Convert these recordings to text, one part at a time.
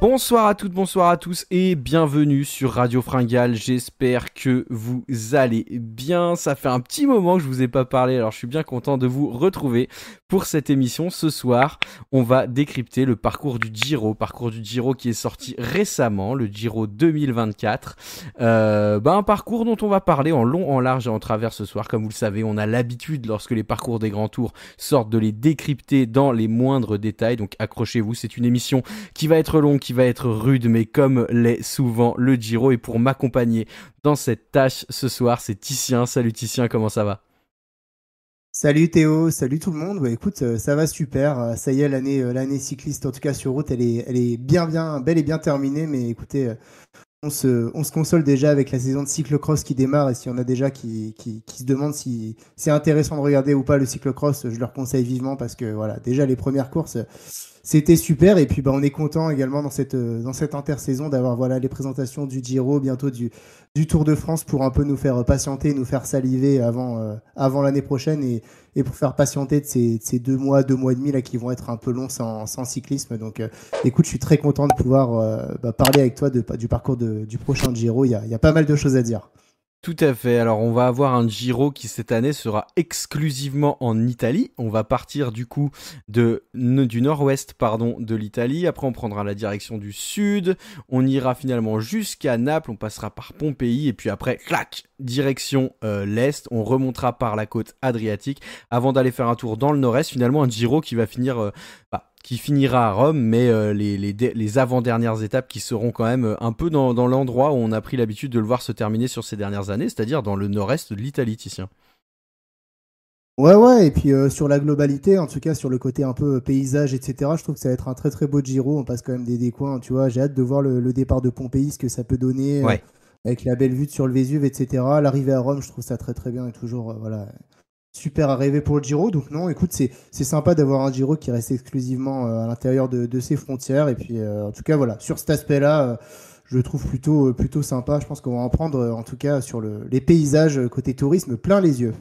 Bonsoir à toutes, bonsoir à tous et bienvenue sur Radio Fringale. J'espère que vous allez bien. Ça fait un petit moment que je vous ai pas parlé, alors je suis bien content de vous retrouver pour cette émission. Ce soir, on va décrypter le parcours du Giro qui est sorti récemment, le Giro 2024. Un parcours dont on va parler en long, en large et en travers ce soir. Comme vous le savez, on a l'habitude lorsque les parcours des grands tours sortent de les décrypter dans les moindres détails. Donc accrochez-vous, c'est une émission qui va être longue, qui va être rude, mais comme l'est souvent le Giro. Et pour m'accompagner dans cette tâche ce soir, c'est Titien. Salut Titien, comment ça va ? Salut Théo, salut tout le monde. Bah, écoute, ça va super. Ça y est, l'année cycliste, en tout cas sur route, elle est bien, belle et bien terminée. Mais écoutez, on se console déjà avec la saison de cyclocross qui démarre. Et s'il y en a déjà qui se demandent si c'est intéressant de regarder ou pas le cyclocross, je leur conseille vivement parce que voilà, déjà les premières courses, c'était super. Et puis on est content également dans cette intersaison d'avoir voilà, les présentations du Giro, bientôt du Tour de France pour un peu nous faire patienter, nous faire saliver avant l'année prochaine et pour faire patienter de ces 2 mois, 2 mois et demi là, qui vont être un peu longs sans cyclisme. Donc écoute, je suis très content de pouvoir parler avec toi du parcours du prochain Giro. Il y a pas mal de choses à dire. Tout à fait. Alors, on va avoir un Giro qui, cette année, sera exclusivement en Italie. On va partir, du coup, du nord-ouest, de l'Italie. Après, on prendra la direction du sud. On ira finalement jusqu'à Naples. On passera par Pompéi. Et puis après, clac, direction l'est. On remontera par la côte adriatique avant d'aller faire un tour dans le nord-est. Finalement, un Giro qui va finir... qui finira à Rome, mais les avant-dernières étapes qui seront quand même un peu dans l'endroit où on a pris l'habitude de le voir se terminer sur ces dernières années, c'est-à-dire dans le nord-est de l'Italie, Titien. Ouais, et puis sur la globalité, en tout cas sur le côté un peu paysage, etc., je trouve que ça va être un très très beau Giro. On passe quand même des coins, tu vois. J'ai hâte de voir le départ de Pompéi, ce que ça peut donner, Ouais. avec la belle vue sur le Vésuve, etc. L'arrivée à Rome, je trouve ça très très bien et toujours voilà, super arrivé pour le Giro. Donc non, écoute, c'est sympa d'avoir un Giro qui reste exclusivement à l'intérieur de ses frontières. Et puis en tout cas, voilà, sur cet aspect-là, je le trouve plutôt sympa. Je pense qu'on va en prendre, en tout cas, sur les paysages côté tourisme, plein les yeux.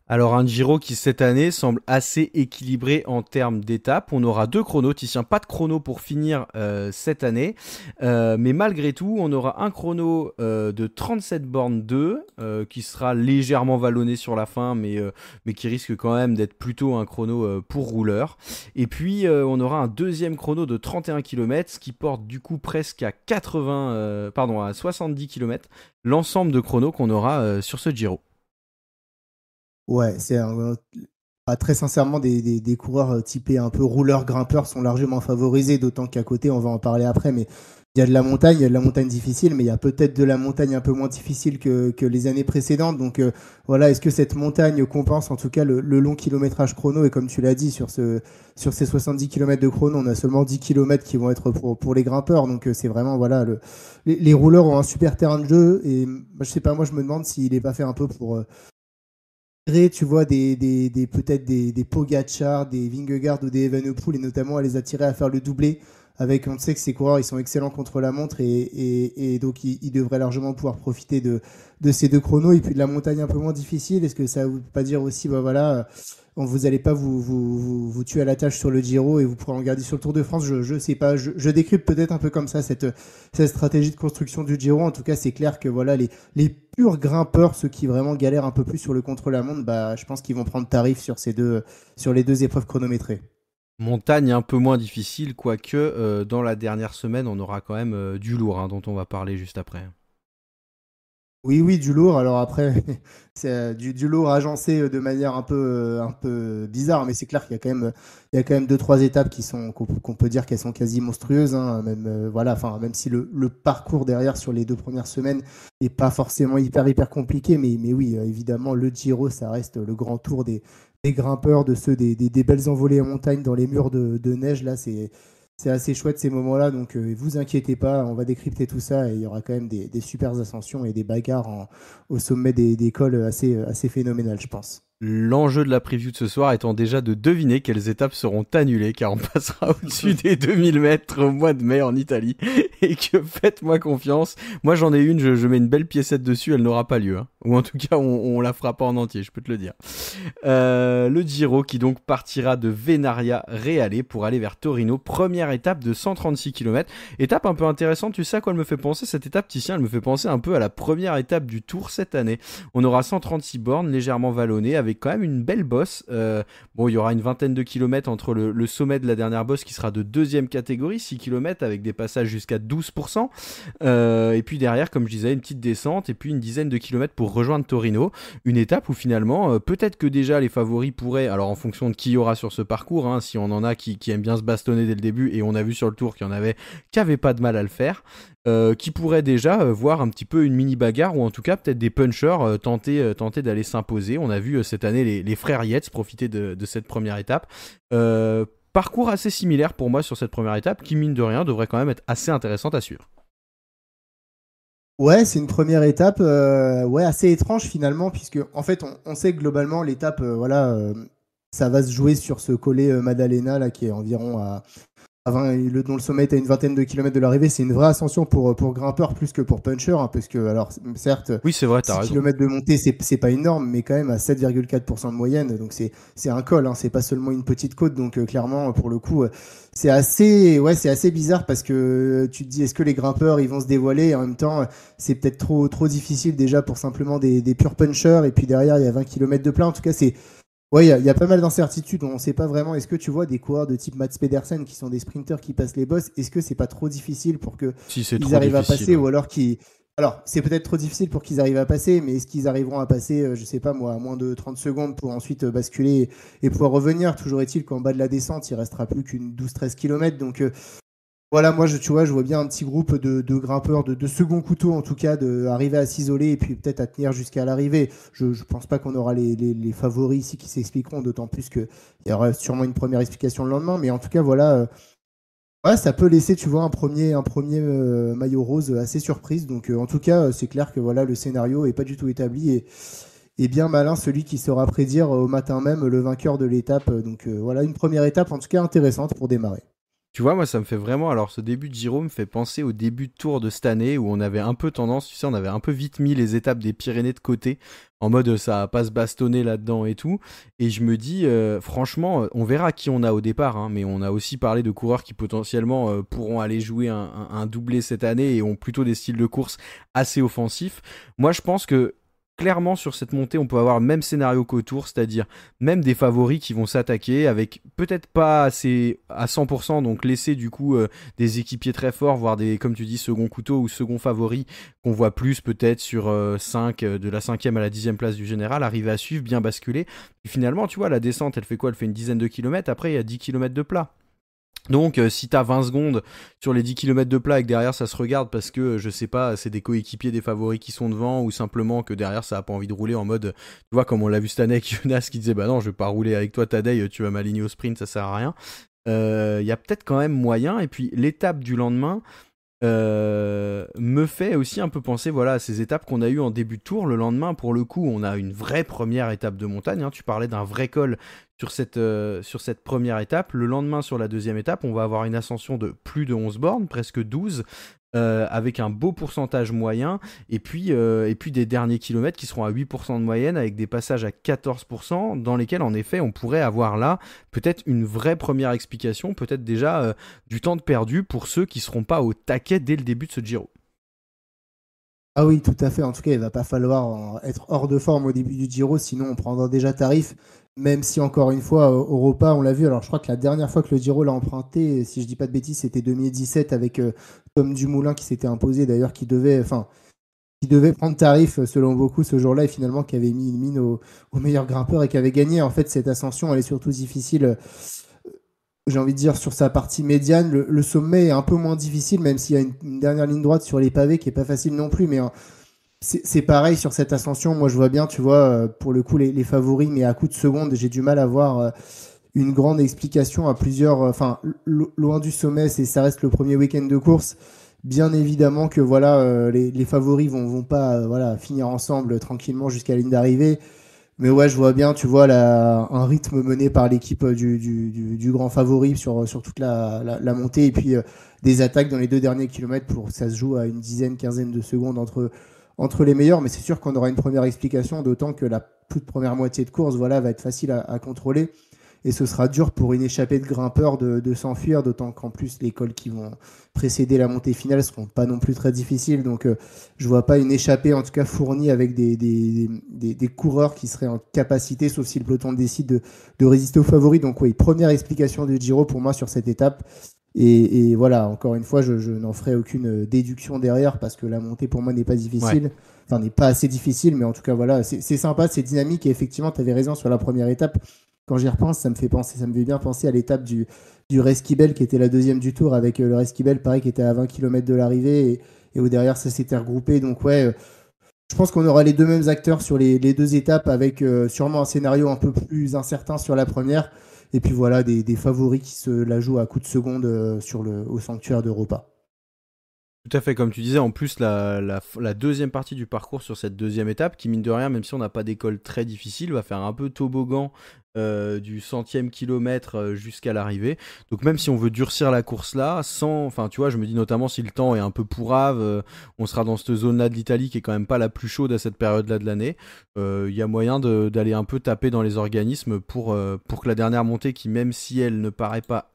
Alors un Giro qui cette année semble assez équilibré en termes d'étapes. On aura 2 chronos, Titien, pas de chrono pour finir cette année. Mais malgré tout, on aura un chrono de 37 bornes 2 qui sera légèrement vallonné sur la fin, mais qui risque quand même d'être plutôt un chrono pour rouleur. Et puis on aura un deuxième chrono de 31 km, ce qui porte du coup presque à 70 km l'ensemble de chronos qu'on aura sur ce Giro. Ouais, très sincèrement, des coureurs typés un peu rouleurs-grimpeurs sont largement favorisés, d'autant qu'à côté, on va en parler après, mais il y a de la montagne difficile, mais il y a peut-être de la montagne un peu moins difficile que les années précédentes. Donc voilà, est-ce que cette montagne compense en tout cas le long kilométrage chrono? Et comme tu l'as dit, sur ces 70 km de chrono, on a seulement 10 km qui vont être pour les grimpeurs. Donc c'est vraiment, voilà, les rouleurs ont un super terrain de jeu. Et je sais pas, moi je me demande s'il n'est pas fait un peu pour tu vois, peut-être des Pogacar, des Vingegaard ou des Evenepoel, et notamment à les attirer à faire le doublé. Avec, on sait que ces coureurs, ils sont excellents contre la montre et donc ils devraient largement pouvoir profiter de ces 2 chronos. Et puis de la montagne un peu moins difficile, est-ce que ça ne veut pas dire aussi, bah voilà, vous n'allez pas vous tuer à la tâche sur le Giro et vous pourrez en garder sur le Tour de France? Je sais pas, je décrypte peut-être un peu comme ça cette stratégie de construction du Giro. En tout cas, c'est clair que voilà, les purs grimpeurs, ceux qui vraiment galèrent un peu plus sur le contre-la-montre, bah, je pense qu'ils vont prendre tarif sur les 2 épreuves chronométrées. Montagne un peu moins difficile, quoique dans la dernière semaine, on aura quand même du lourd, dont on va parler juste après. Oui, du lourd. Alors après, c'est du lourd agencé de manière un peu bizarre, mais c'est clair qu'il y a quand même 2, 3 étapes qu'on peut dire qu'elles sont quasi monstrueuses, hein. Même voilà, enfin même si le parcours derrière sur les 2 premières semaines n'est pas forcément hyper compliqué, mais oui, évidemment le Giro, ça reste le grand tour des grimpeurs, de ceux des belles envolées en montagne dans les murs de neige. Là, c'est assez chouette ces moments-là, donc vous inquiétez pas, on va décrypter tout ça et il y aura quand même des super ascensions et des bagarres au sommet des cols assez phénoménales, je pense. L'enjeu de la preview de ce soir étant déjà de deviner quelles étapes seront annulées, car on passera au-dessus des 2000 mètres au mois de mai en Italie, et que faites-moi confiance. Moi j'en ai une, je mets une belle piécette dessus, elle n'aura pas lieu, hein. Ou en tout cas on la fera pas en entier, je peux te le dire. Le Giro qui donc partira de Venaria Reale pour aller vers Torino, première étape de 136 km. Étape un peu intéressante, tu sais à quoi elle me fait penser cette étape, Titien? Elle me fait penser un peu à la première étape du Tour cette année. On aura 136 bornes légèrement vallonnées avec quand même une belle bosse. Bon, il y aura une vingtaine de kilomètres entre le sommet de la dernière bosse qui sera de deuxième catégorie, 6 km avec des passages jusqu'à 12%. Et puis derrière, comme je disais, une petite descente et puis une dizaine de kilomètres pour rejoindre Torino. Une étape où finalement, peut-être que déjà les favoris pourraient, alors en fonction de qui y aura sur ce parcours, hein, si on en a qui aiment bien se bastonner dès le début, et on a vu sur le Tour qu'il y en avait qui n'avaient pas de mal à le faire, qui pourraient déjà voir un petit peu une mini bagarre ou en tout cas peut-être des punchers tenter d'aller s'imposer. On a vu cette année les frères Yates profiter de cette première étape. Parcours assez similaire pour moi sur cette première étape qui mine de rien devrait quand même être assez intéressante à suivre. Ouais, c'est une première étape assez étrange finalement, puisque en fait on sait que globalement l'étape ça va se jouer sur ce collet Maddalena là, qui est environ à 20, dont le sommet est à une vingtaine de kilomètres de l'arrivée. C'est une vraie ascension pour grimpeur plus que pour puncher, hein, parce que, alors, certes, Oui, c'est vrai, t'as 6 raison. km de montée, c'est pas énorme, mais quand même à 7,4% de moyenne. Donc, c'est un col, hein, c'est pas seulement une petite côte. Donc, clairement, pour le coup, c'est assez bizarre parce que tu te dis, est-ce que les grimpeurs, ils vont se dévoiler? Et en même temps, c'est peut-être trop difficile déjà pour simplement des purs punchers. Et puis derrière, il y a 20 km de plat. En tout cas, ouais, il y a pas mal d'incertitudes. On ne sait pas vraiment. Est-ce que tu vois des coureurs de type Mats Pedersen qui sont des sprinters qui passent les bosses? Est-ce que c'est pas trop difficile pour que Si c'est ils trop arrivent à difficile, passer, ouais. ou alors qu'ils... Alors, c'est peut-être trop difficile pour qu'ils arrivent à passer, mais est-ce qu'ils arriveront à passer, je sais pas moi, à moins de 30 secondes pour ensuite basculer et pouvoir revenir? Toujours est-il qu'en bas de la descente, il restera plus qu'une 12-13 km. Donc, voilà, moi, tu vois, je vois bien un petit groupe de grimpeurs, de second couteau, en tout cas, arriver à s'isoler et puis peut-être à tenir jusqu'à l'arrivée. Je pense pas qu'on aura les favoris ici qui s'expliqueront, d'autant plus qu'il y aura sûrement une première explication le lendemain. Mais en tout cas, voilà, ouais, ça peut laisser, tu vois, un premier maillot rose assez surprise. Donc, en tout cas, c'est clair que voilà, le scénario est pas du tout établi et bien malin celui qui saura prédire au matin même le vainqueur de l'étape. Donc, voilà, une première étape, en tout cas, intéressante pour démarrer. Tu vois, moi, ça me fait vraiment. Alors, ce début de Giro me fait penser au début de Tour de cette année où on avait un peu tendance, tu sais, on avait un peu vite mis les étapes des Pyrénées de côté, en mode ça va pas se bastonner là-dedans et tout. Et je me dis, franchement, on verra qui on a au départ, hein, mais on a aussi parlé de coureurs qui potentiellement pourront aller jouer un doublé cette année et ont plutôt des styles de course assez offensifs. Moi, je pense que clairement sur cette montée on peut avoir le même scénario qu'au Tour, c'est-à-dire même des favoris qui vont s'attaquer avec peut-être pas assez à 100%, donc laisser du coup des équipiers très forts, voire des, comme tu dis, second couteau ou second favoris qu'on voit plus peut-être sur 5, de la 5e à la 10e place du général, arriver à suivre, bien basculer. Et finalement, tu vois, la descente, elle fait quoi? Elle fait une dizaine de kilomètres, après il y a 10 kilomètres de plat. Donc si t'as 20 secondes sur les 10 km de plat et que derrière ça se regarde parce que je sais pas, c'est des coéquipiers des favoris qui sont devant ou simplement que derrière ça a pas envie de rouler en mode, tu vois, comme on l'a vu cette année avec Jonas qui disait bah non je vais pas rouler avec toi Tadej, tu vas m'aligner au sprint, ça sert à rien. Y a peut-être quand même moyen. Et puis l'étape du lendemain me fait aussi un peu penser voilà, à ces étapes qu'on a eues en début de tour. Le lendemain, pour le coup, on a une vraie première étape de montagne, hein. Tu parlais d'un vrai col sur cette première étape. Le lendemain, sur la deuxième étape, on va avoir une ascension de plus de 11 bornes, presque 12, avec un beau pourcentage moyen, et puis des derniers kilomètres qui seront à 8% de moyenne, avec des passages à 14%, dans lesquels en effet on pourrait avoir là peut-être une vraie première explication, peut-être déjà du temps de perdu pour ceux qui seront pas au taquet dès le début de ce Giro. Ah oui, tout à fait. En tout cas, il va pas falloir être hors de forme au début du Giro, sinon on prendra déjà tarif. Même si, encore une fois, Europa, on l'a vu. Alors, je crois que la dernière fois que le Giro l'a emprunté, si je dis pas de bêtises, c'était 2017 avec Tom Dumoulin qui s'était imposé, d'ailleurs, qui devait prendre tarif, selon beaucoup, ce jour-là, et finalement qui avait mis une mine au meilleur grimpeur et qui avait gagné. En fait, cette ascension, elle est surtout difficile, j'ai envie de dire, sur sa partie médiane. Le sommet est un peu moins difficile, même s'il y a une dernière ligne droite sur les pavés qui est pas facile non plus, mais c'est pareil sur cette ascension. Moi, je vois bien, tu vois, pour le coup, les favoris, mais à coup de seconde, j'ai du mal à voir une grande explication à plusieurs. Enfin, loin du sommet, ça reste le premier week-end de course. Bien évidemment que voilà, les favoris vont pas voilà, finir ensemble tranquillement jusqu'à la ligne d'arrivée. Mais ouais, je vois bien, tu vois, un rythme mené par l'équipe du grand favori sur toute la montée et puis des attaques dans les 2 derniers kilomètres pour ça se joue à une dizaine, quinzaine de secondes entre les meilleurs. Mais c'est sûr qu'on aura une première explication, d'autant que la toute première moitié de course, voilà, va être facile à contrôler. Et ce sera dur pour une échappée de grimpeurs de s'enfuir, d'autant qu'en plus les cols qui vont précéder la montée finale seront pas non plus très difficiles. Donc je vois pas une échappée en tout cas fournie avec des coureurs qui seraient en capacité, sauf si le peloton décide de résister aux favoris. Donc oui, première explication du Giro pour moi sur cette étape. Et voilà, encore une fois, je n'en ferai aucune déduction derrière parce que la montée pour moi n'est pas Ouais. difficile. Enfin, n'est pas assez difficile, mais en tout cas, voilà, c'est sympa, c'est dynamique. Et effectivement, tu avais raison sur la première étape. Quand j'y repense, ça me fait bien penser à l'étape du Resquibel qui était la deuxième du tour avec le Resquibel, pareil, qui était à 20 km de l'arrivée et où derrière ça s'était regroupé. Donc, ouais, je pense qu'on aura les deux mêmes acteurs sur les deux étapes avec sûrement un scénario un peu plus incertain sur la première. Et puis voilà, des favoris qui se la jouent à coups de seconde au sanctuaire d'Europa. Tout à fait, comme tu disais, en plus la deuxième partie du parcours sur cette deuxième étape, qui mine de rien, même si on n'a pas d'école très difficile, va faire un peu toboggan du centième kilomètre jusqu'à l'arrivée. Donc même si on veut durcir la course là, enfin tu vois, je me dis notamment si le temps est un peu pourrave, on sera dans cette zone-là de l'Italie qui est quand même pas la plus chaude à cette période-là de l'année. Il y a moyen d'aller un peu taper dans les organismes pour que la dernière montée, qui même si elle ne paraît pas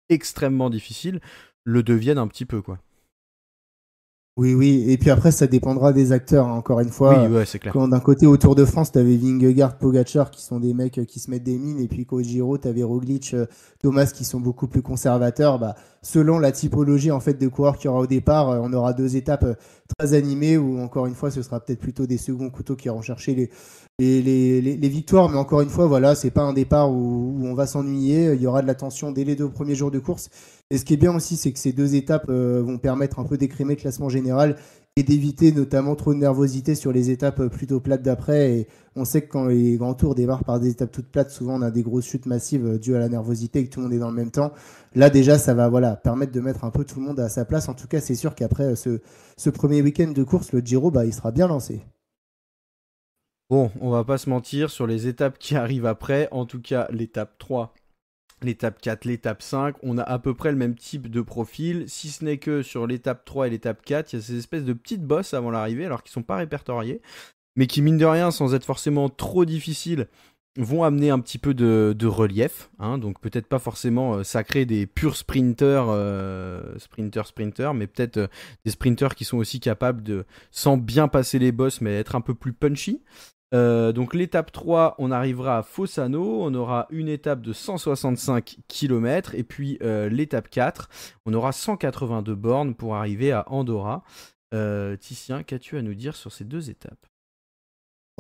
extrêmement difficile, le devienne un petit peu quoi. Oui, oui. Et puis après, ça dépendra des acteurs, hein. Encore une fois, Oui, ouais, c'est clair. quand d'un côté au Tour de France, tu avais Vingegaard, Pogacar qui sont des mecs qui se mettent des mines, et puis qu'au Giro, tu avais Roglic, Thomas qui sont beaucoup plus conservateurs. Bah, selon la typologie en fait de coureurs qu'il y aura au départ, on aura deux étapes très animées où encore une fois, ce sera peut-être plutôt des seconds couteaux qui iront chercher les victoires. Mais encore une fois, voilà, c'est pas un départ où on va s'ennuyer. Il y aura de la tension dès les 2 premiers jours de course. Et ce qui est bien aussi, c'est que ces deux étapes vont permettre un peu d'écrémer le classement général et d'éviter notamment trop de nervosité sur les étapes plutôt plates d'après. Et on sait que quand les grands tours démarrent par des étapes toutes plates, souvent on a des grosses chutes massives dues à la nervosité et que tout le monde est dans le même temps. Là déjà, ça va voilà, permettre de mettre un peu tout le monde à sa place. En tout cas, c'est sûr qu'après ce premier week-end de course, le Giro, bah, il sera bien lancé. Bon, on va pas se mentir, sur les étapes qui arrivent après, en tout cas l'étape 3, l'étape 4, l'étape 5, on a à peu près le même type de profil, si ce n'est que sur l'étape 3 et l'étape 4, il y a ces espèces de petites bosses avant l'arrivée, alors qu'ils sont pas répertoriés, mais qui mine de rien, sans être forcément trop difficiles, vont amener un petit peu de relief, hein, donc peut-être pas forcément sacrer des purs sprinters, mais peut-être des sprinters qui sont aussi capables de, sans bien passer les bosses, mais être un peu plus punchy. Donc l'étape 3, on arrivera à Fossano, on aura une étape de 165 km, et puis l'étape 4, on aura 182 bornes pour arriver à Andorra. Titien, qu'as-tu à nous dire sur ces deux étapes?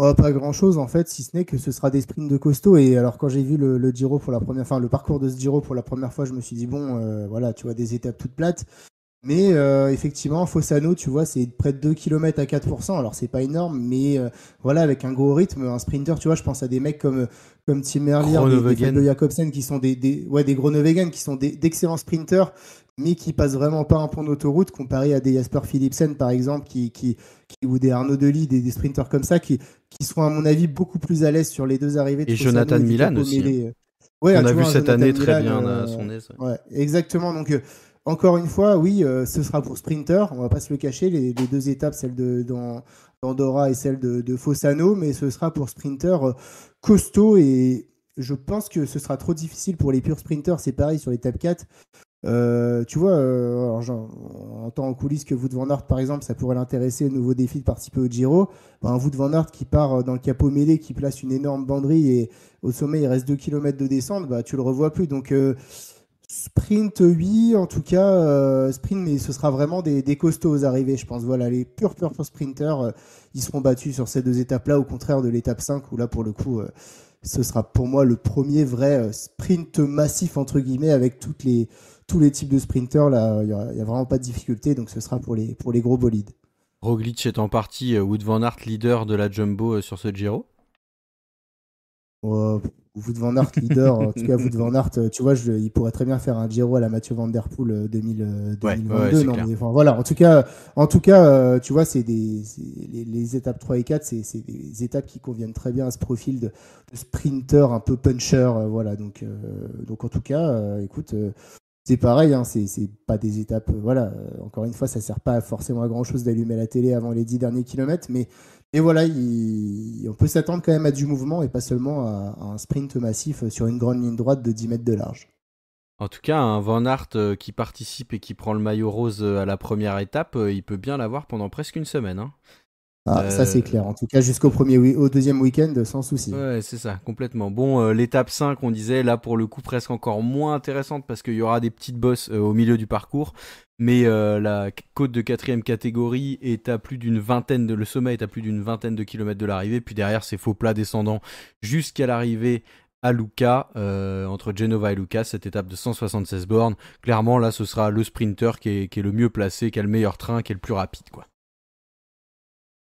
Oh, pas grand-chose en fait, si ce n'est que ce sera des sprints de costaud. Et alors quand j'ai vu le Giro pour la première, enfin le parcours de ce Giro pour la première fois, je me suis dit bon, voilà, tu vois des étapes toutes plates. Mais effectivement, Fossano, tu vois, c'est près de 2 km à 4%. Alors, c'est pas énorme, mais voilà, avec un gros rythme, un sprinter, tu vois, je pense à des mecs comme Tim Merlier, des Fabio Groenewegen. Jacobsen, qui sont des Groenewegen, qui sont d'excellents sprinters, mais qui passent vraiment pas un pont d'autoroute, comparé à des Jasper Philipsen, par exemple, ou des Arnaud Delis, des sprinters comme ça, qui seront, à mon avis, beaucoup plus à l'aise sur les deux arrivées de Et Fossano Jonathan et du Milan Capo aussi, hein, Mêlé. Ouais, qu'on a tu vu vois, un cette Jonathan année très Milan, bien à son aise. Ouais. ouais, exactement. Donc, encore une fois, oui, ce sera pour Sprinter, on va pas se le cacher, les deux étapes, celle d'Andorra et celle de Fossano, mais ce sera pour Sprinter costaud et je pense que ce sera trop difficile pour les purs sprinters, c'est pareil sur l'étape 4. Tu vois, alors, on entend en coulisses que Wout van Aert, par exemple, ça pourrait l'intéresser au nouveau défi de participer au Giro. Ben, Wout van Aert qui part dans le capot mêlé, qui place une énorme banderille et au sommet il reste 2 km de descente, bah, tu le revois plus. Donc, sprint, oui, en tout cas, sprint, mais ce sera vraiment des costauds aux arrivées, je pense. Voilà, les purs sprinters, ils seront battus sur ces deux étapes-là, au contraire de l'étape 5, où là, pour le coup, ce sera pour moi le premier vrai sprint massif, entre guillemets, avec tous les types de sprinters. Là, il y a vraiment pas de difficulté, donc ce sera pour les gros bolides. Roglic est en partie Wout van Aert leader de la Jumbo sur ce Giro. Wout van Aert leader, en tout cas Wout van Aert, tu vois, il pourrait très bien faire un Giro à la Mathieu Van Der Poel Ouais, 2022. c'est Non, clair. mais enfin, voilà, en tout cas tu vois, les étapes 3 et 4, c'est des étapes qui conviennent très bien à ce profil de sprinter un peu puncher. Voilà, donc en tout cas, écoute, c'est pareil, hein, c'est pas des étapes. Voilà, encore une fois, ça sert pas forcément à grand chose d'allumer la télé avant les 10 derniers kilomètres, mais voilà, on peut s'attendre quand même à du mouvement et pas seulement à un sprint massif sur une grande ligne droite de 10 mètres de large. En tout cas, un Van Aert qui participe et qui prend le maillot rose à la première étape, il peut bien l'avoir pendant presque une semaine, hein. Ah, ça c'est clair. En tout cas, au deuxième week-end, sans souci. Ouais, c'est ça, complètement. Bon, l'étape 5, on disait, là pour le coup presque encore moins intéressante parce qu'il y aura des petites bosses au milieu du parcours, mais la côte de quatrième catégorie est à plus d'une vingtaine le sommet est à plus d'une vingtaine de kilomètres de l'arrivée, puis derrière c'est faux plat descendant jusqu'à l'arrivée à Lucca, entre Genova et Lucca, cette étape de 176 bornes. Clairement, là, ce sera le sprinter qui est le mieux placé, qui a le meilleur train, qui est le plus rapide, quoi.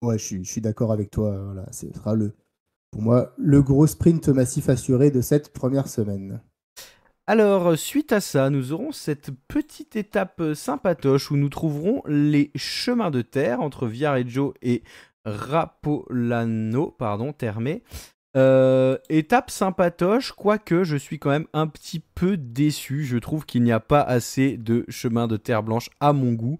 Ouais, je suis d'accord avec toi. Voilà, ce sera pour moi le gros sprint massif assuré de cette première semaine. Alors, suite à ça, nous aurons cette petite étape sympatoche où nous trouverons les chemins de terre entre Viareggio et Rapolano, Termé. Étape sympatoche, quoique je suis quand même un petit peu déçu. Je trouve qu'il n'y a pas assez de chemins de terre blanche à mon goût.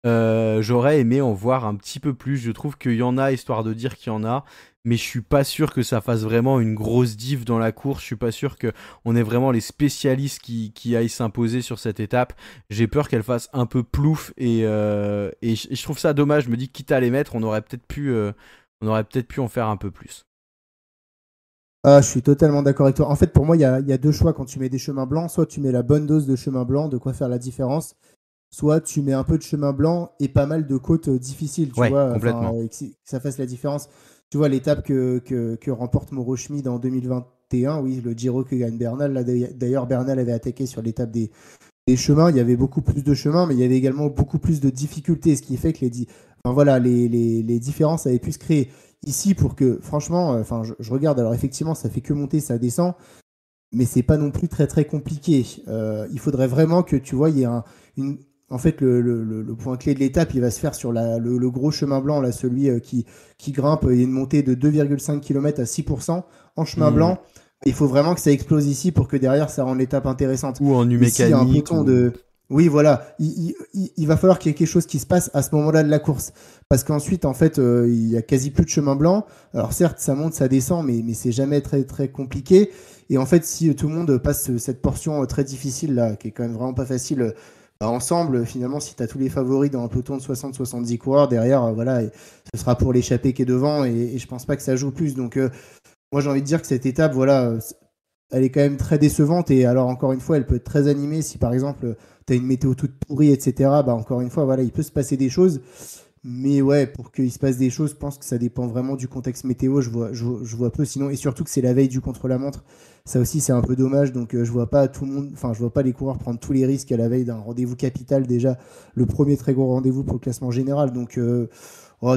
J'aurais aimé en voir un petit peu plus. Je trouve qu'il y en a, histoire de dire qu'il y en a, mais je suis pas sûr que ça fasse vraiment une grosse diff dans la course. Je suis pas sûr que on ait vraiment les spécialistes qui aillent s'imposer sur cette étape. J'ai peur qu'elle fasse un peu plouf et je trouve ça dommage. Je me dis quitte à les mettre, on aurait peut-être pu en faire un peu plus. Ah, je suis totalement d'accord avec toi. En fait, pour moi, il y a deux choix quand tu mets des chemins blancs. Soit tu mets la bonne dose de chemin blanc, de quoi faire la différence. Soit tu mets un peu de chemin blanc et pas mal de côtes difficiles, tu Ouais, vois, enfin, complètement. que ça fasse la différence. Tu vois, l'étape que remporte Mauro Schmid en 2021, oui, le Giro que gagne Bernal. Là, d'ailleurs, Bernal avait attaqué sur l'étape des chemins. Il y avait beaucoup plus de chemins, mais il y avait également beaucoup plus de difficultés, ce qui fait que enfin, voilà, les différences avaient pu se créer. Ici, pour que, franchement, enfin, je regarde, alors effectivement, ça fait que monter, ça descend, mais c'est pas non plus très très compliqué. Il faudrait vraiment que tu vois, il y ait une. En fait, le point clé de l'étape, il va se faire sur le gros chemin blanc, là, celui qui grimpe. Il y a une montée de 2,5 km à 6% en chemin Hmm. blanc. Il faut vraiment que ça explose ici pour que derrière, ça rende l'étape intéressante. Ou en nu Et s'il y a un mécanique peloton ou. de. Oui, voilà. Il va falloir qu'il y ait quelque chose qui se passe à ce moment-là de la course. Parce qu'ensuite, en fait, il y a quasi plus de chemin blanc. Alors certes, ça monte, ça descend, mais c'est jamais très très compliqué. Et en fait, si tout le monde passe cette portion très difficile là, qui est quand même vraiment pas facile, bah, ensemble, finalement, si tu as tous les favoris dans un peloton de 60-70 coureurs, derrière, voilà, et ce sera pour l'échappée qui est devant, et je pense pas que ça joue plus. Donc, moi, j'ai envie de dire que cette étape, voilà, elle est quand même très décevante, et alors, encore une fois, elle peut être très animée si, par exemple, tu as une météo toute pourrie, etc. Bah, encore une fois, voilà, il peut se passer des choses. Mais ouais, pour qu'il se passe des choses, je pense que ça dépend vraiment du contexte météo. Je vois peu sinon. Et surtout que c'est la veille du contre-la-montre. Ça aussi, c'est un peu dommage. Donc, je vois pas tout le monde, enfin, je vois pas les coureurs prendre tous les risques à la veille d'un rendez-vous capital. Déjà, le premier très gros rendez-vous pour le classement général. Donc, oh,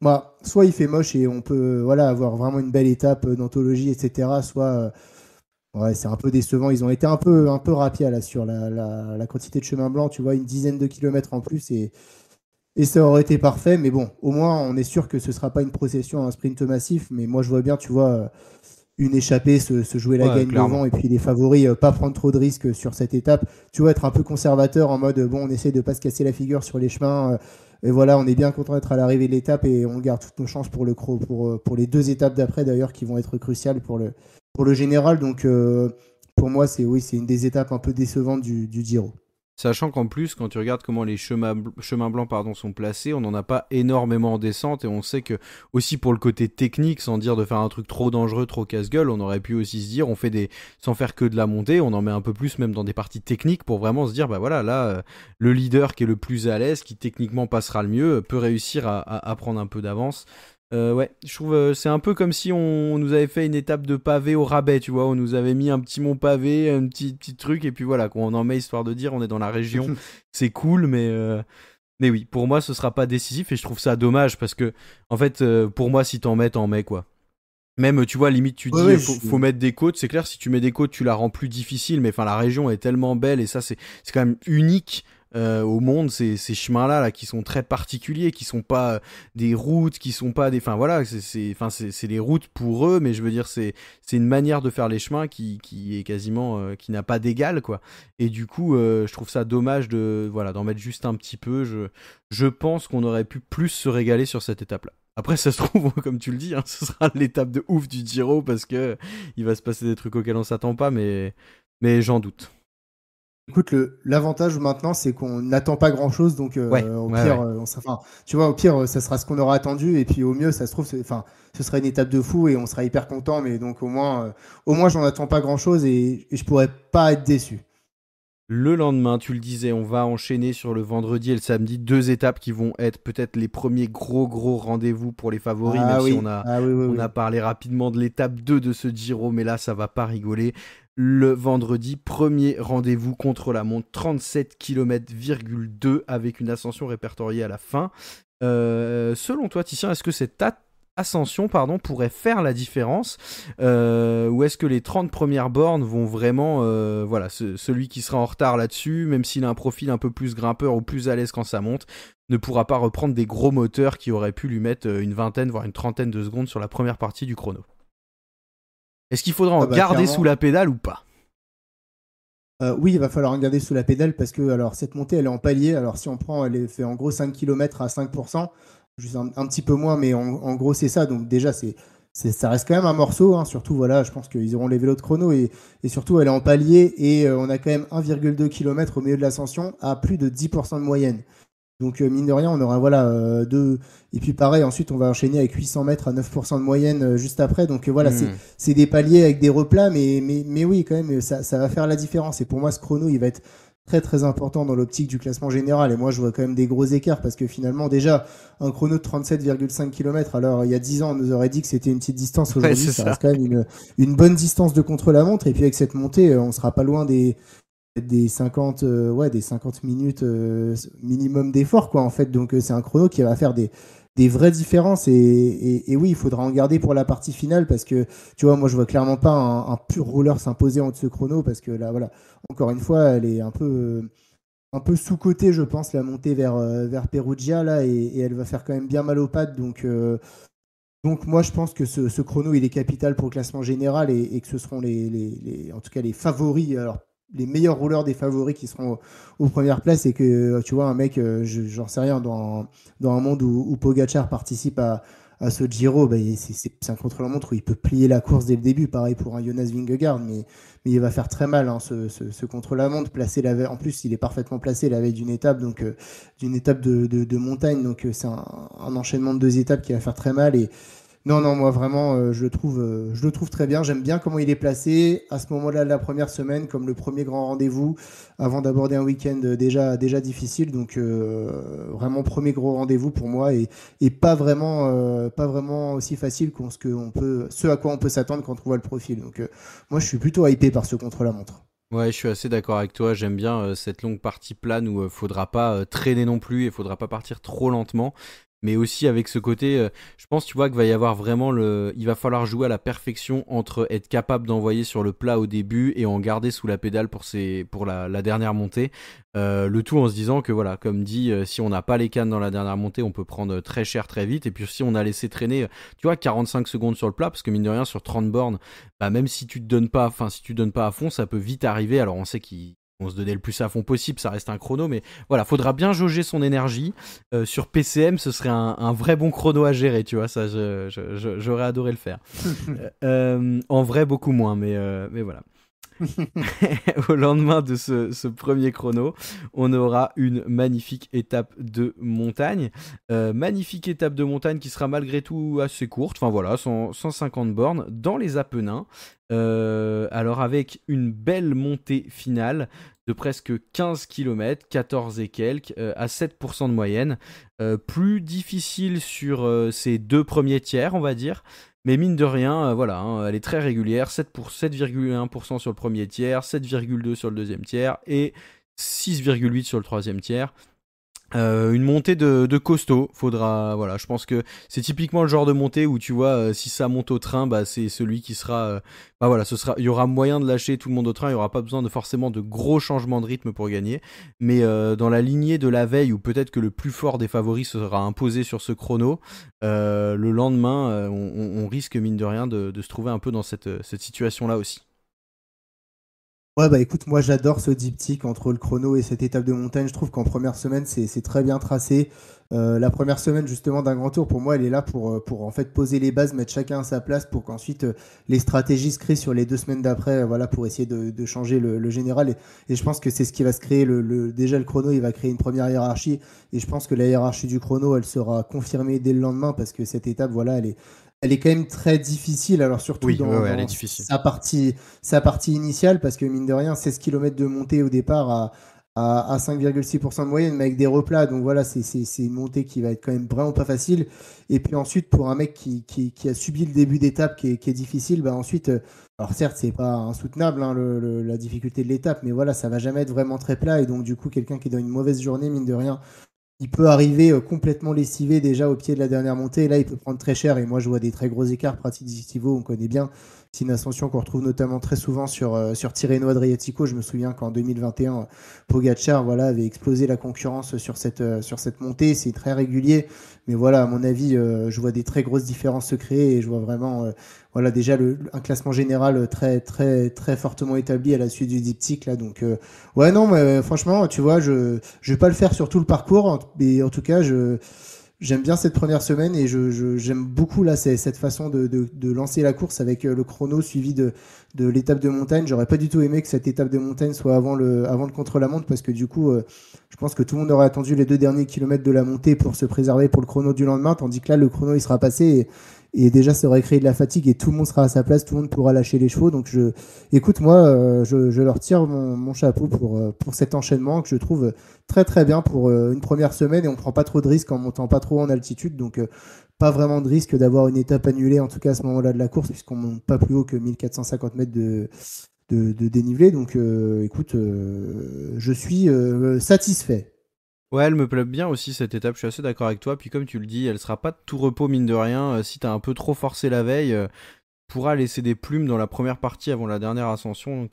bah, soit il fait moche et on peut voilà, avoir vraiment une belle étape d'anthologie, etc. Soit, ouais, c'est un peu décevant. Ils ont été un peu rapides là, sur la quantité de chemin blanc. Tu vois, une dizaine de kilomètres en plus. Et ça aurait été parfait, mais bon, au moins on est sûr que ce sera pas une procession, un sprint massif. Mais moi je vois bien, tu vois, une échappée se jouer la Ouais, gagne clairement. devant et puis les favoris pas prendre trop de risques sur cette étape. Tu vois, être un peu conservateur en mode bon, on essaie de pas se casser la figure sur les chemins. Et voilà, on est bien content d'être à l'arrivée de l'étape et on garde toutes nos chances pour pour les deux étapes d'après d'ailleurs qui vont être cruciales pour le général. Donc pour moi, c'est une des étapes un peu décevantes du Giro. Sachant qu'en plus, quand tu regardes comment les chemins blancs sont placés, on n'en a pas énormément en descente et on sait que aussi pour le côté technique, sans dire de faire un truc trop dangereux, trop casse-gueule, on aurait pu aussi se dire, on fait sans faire que de la montée, on en met un peu plus même dans des parties techniques pour vraiment se dire, bah voilà, là, le leader qui est le plus à l'aise, qui techniquement passera le mieux, peut réussir à prendre un peu d'avance. Ouais, je trouve c'est un peu comme si on nous avait fait une étape de pavé au rabais, tu vois, on nous avait mis un petit mont pavé, un petit truc, et puis voilà, qu'on en met histoire de dire on est dans la région, c'est cool, mais oui, pour moi ce sera pas décisif et je trouve ça dommage parce que en fait, pour moi si t'en mets quoi. Même, tu vois, limite, tu dis, Ouais, faut mettre des côtes. C'est clair, si tu mets des côtes, tu la rends plus difficile. Mais enfin, la région est tellement belle et ça, c'est quand même unique au monde. Ces chemins-là, là, qui sont très particuliers, qui sont pas des routes, qui sont pas des. Enfin, voilà, c'est des routes pour eux. Mais je veux dire, c'est une manière de faire les chemins qui est quasiment, qui n'a pas d'égal, quoi. Et du coup, je trouve ça dommage voilà, d'en mettre juste un petit peu. Je pense qu'on aurait pu plus se régaler sur cette étape-là. Après, ça se trouve, comme tu le dis, hein, ce sera l'étape de ouf du Giro parce que il va se passer des trucs auxquels on s'attend pas, mais j'en doute. Écoute, l'avantage maintenant, c'est qu'on n'attend pas grand-chose, donc Ouais, au ouais, pire, ouais. enfin, tu vois, au pire, ça sera ce qu'on aura attendu, et puis au mieux, ça se trouve, enfin, ce sera une étape de fou et on sera hyper content, mais donc au moins, j'en attends pas grand-chose et je pourrais pas être déçu. Le lendemain, tu le disais, on va enchaîner sur le vendredi et le samedi, deux étapes qui vont être peut-être les premiers gros rendez-vous pour les favoris, même si Ah oui, oui, on a oui. parlé rapidement de l'étape 2 de ce Giro, mais là, ça va pas rigoler. Le vendredi, premier rendez-vous contre la montre, 37 km,2 avec une ascension répertoriée à la fin. Selon toi, Titien, est-ce que cette ascension pourrait faire la différence ou est-ce que les 30 premières bornes vont vraiment voilà, celui qui sera en retard là-dessus, même s'il a un profil un peu plus grimpeur ou plus à l'aise quand ça monte, ne pourra pas reprendre des gros moteurs qui auraient pu lui mettre une vingtaine voire une trentaine de secondes sur la première partie du chrono. Est-ce qu'il faudra en Ah bah garder sous clairement. la pédale ou pas? Oui, il va falloir regarder sous la pédale parce que alors cette montée, elle est en palier. Alors si on prend, elle est fait en gros 5 km à 5%, juste un petit peu moins, mais en gros c'est ça. Donc déjà, ça reste quand même un morceau, hein. Surtout, voilà, je pense qu'ils auront les vélos de chrono et surtout, elle est en palier et on a quand même 1,2 km au milieu de l'ascension à plus de 10% de moyenne. Donc, mine de rien, on aura voilà, deux. Et puis, pareil, ensuite, on va enchaîner avec 800 mètres à 9% de moyenne juste après. Donc, voilà, Hmm. c'est des paliers avec des replats, mais oui, quand même, ça va faire la différence. Et pour moi, ce chrono, il va être très important dans l'optique du classement général. Et moi, je vois quand même des gros écarts parce que finalement, déjà, un chrono de 37,5 km, alors il y a 10 ans, on nous aurait dit que c'était une petite distance. Ouais, Aujourd'hui, c'est ça ça. reste quand même une bonne distance de contre-la-montre. Et puis, avec cette montée, on sera pas loin des 50, des 50 minutes minimum d'effort, quoi, en fait. Donc, c'est un chrono qui va faire des vraies différences. Et oui, il faudra en garder pour la partie finale parce que, tu vois, moi, je vois clairement pas un pur rouleur s'imposer en de ce chrono parce que là, voilà, encore une fois, elle est un peu sous-cotée, je pense, la montée vers Perugia, là, et elle va faire quand même bien mal aux pattes. Donc moi, je pense que ce chrono, il est capital pour le classement général et que ce seront en tout cas les favoris, alors les meilleurs rouleurs des favoris qui seront aux premières places et que tu vois un mec, j'en sais rien, dans un monde où Pogacar participe à ce Giro, bah, c'est un contre-la-montre où il peut plier la course dès le début, pareil pour un Jonas Vingegaard, mais il va faire très mal, hein, ce contre-la-montre, placé en plus il est parfaitement placé la veille d'une étape, donc d'une étape de montagne, donc c'est un enchaînement de deux étapes qui va faire très mal et non, non, moi vraiment, je le trouve très bien. J'aime bien comment il est placé à ce moment-là de la première semaine, comme le premier grand rendez-vous, avant d'aborder un week-end déjà difficile. Donc vraiment premier gros rendez-vous pour moi et pas vraiment aussi facile ce à quoi on peut s'attendre quand on voit le profil. Donc moi, je suis plutôt hypé par ce contre-la-montre. Ouais, je suis assez d'accord avec toi. J'aime bien cette longue partie plane où faudra pas traîner non plus et faudra pas partir trop lentement. Mais aussi avec ce côté, je pense, tu vois, qu'il va y avoir vraiment il va falloir jouer à la perfection entre être capable d'envoyer sur le plat au début et en garder sous la pédale pour la dernière montée. Le tout en se disant que voilà, comme dit, si on n'a pas les cannes dans la dernière montée, on peut prendre très cher très vite. Et puis si on a laissé traîner, tu vois, 45 secondes sur le plat, parce que mine de rien, sur 30 bornes, bah, même si tu te donnes pas, enfin si tu donnes pas à fond, ça peut vite arriver. Alors on sait qu'ils vont se donner le plus à fond possible, ça reste un chrono, mais voilà, faudra bien jauger son énergie. Sur PCM, ce serait un vrai bon chrono à gérer, tu vois, ça j'aurais adoré le faire. En vrai, beaucoup moins, mais voilà. Au lendemain de ce premier chrono, on aura une magnifique étape de montagne. Magnifique étape de montagne qui sera malgré tout assez courte, enfin voilà, 150 bornes dans les Apennins. Alors avec une belle montée finale de presque 15 km, 14 et quelques, à 7% de moyenne. Plus difficile sur ces deux premiers tiers, on va dire. Mais mine de rien, voilà, hein, elle est très régulière, 7,1% sur le premier tiers, 7,2% sur le deuxième tiers et 6,8% sur le troisième tiers. Une montée de costaud, faudra, voilà, je pense que c'est typiquement le genre de montée où tu vois, si ça monte au train, bah c'est celui qui sera, bah voilà, il y aura moyen de lâcher tout le monde au train, il y aura pas besoin de forcément de gros changements de rythme pour gagner, mais dans la lignée de la veille où peut-être que le plus fort des favoris sera imposé sur ce chrono, le lendemain, on risque mine de rien de se trouver un peu dans cette situation-là aussi. Ouais, bah écoute, moi j'adore ce diptyque entre le chrono et cette étape de montagne. Je trouve qu'en première semaine, c'est très bien tracé. La première semaine, justement, d'un grand tour, pour moi, elle est là pour en fait poser les bases, mettre chacun à sa place pour qu'ensuite les stratégies se créent sur les 2 semaines d'après, voilà, pour essayer de changer le général. Et je pense que c'est ce qui va se créer. Déjà, le chrono, il va créer une première hiérarchie. Et je pense que la hiérarchie du chrono, elle sera confirmée dès le lendemain parce que cette étape, voilà, elle est quand même très difficile, alors surtout Oui, ouais, dans, ouais, elle est dans difficile. sa partie initiale, parce que mine de rien, 16 km de montée au départ à 5,6% de moyenne, mais avec des replats. Donc voilà, c'est une montée qui va être quand même vraiment pas facile. Et puis ensuite, pour un mec qui a subi le début d'étape qui est difficile, bah ensuite, alors certes, c'est pas insoutenable hein, la difficulté de l'étape, mais voilà, ça va jamais être vraiment très plat. Et donc du coup, quelqu'un qui est dans une mauvaise journée, mine de rien, il peut arriver complètement lessivé déjà au pied de la dernière montée. Et là, il peut prendre très cher. Et moi, je vois des très gros écarts. Pratitivo, on connaît bien. C'est une ascension qu'on retrouve notamment très souvent sur Tirreno Adriatico. Je me souviens qu'en 2021, Pogacar voilà, avait explosé la concurrence sur cette montée. C'est très régulier. Mais voilà, à mon avis, je vois des très grosses différences se créer. Et je vois vraiment voilà, déjà un classement général très, très, très fortement établi à la suite du diptyque. Là, donc, ouais, non, mais franchement, tu vois, je vais pas le faire sur tout le parcours, mais en tout cas, j'aime bien cette première semaine et j'aime beaucoup là cette façon de lancer la course avec le chrono suivi de l'étape de montagne. J'aurais pas du tout aimé que cette étape de montagne soit avant le contre-la-montre parce que du coup, je pense que tout le monde aurait attendu les 2 derniers kilomètres de la montée pour se préserver pour le chrono du lendemain, tandis que là, le chrono il sera passé et déjà ça aurait créé de la fatigue et tout le monde sera à sa place, tout le monde pourra lâcher les chevaux. Donc écoute, moi, je leur tire mon chapeau pour cet enchaînement que je trouve très très bien pour une première semaine et on prend pas trop de risques en montant pas trop en altitude. Donc pas vraiment de risque d'avoir une étape annulée en tout cas à ce moment-là de la course puisqu'on monte pas plus haut que 1450 mètres de dénivelé. Donc écoute, je suis satisfait. Ouais, elle me plaît bien aussi cette étape, je suis assez d'accord avec toi. Puis comme tu le dis, elle sera pas de tout repos mine de rien. Si t'as un peu trop forcé la veille, pourra laisser des plumes dans la première partie avant la dernière ascension.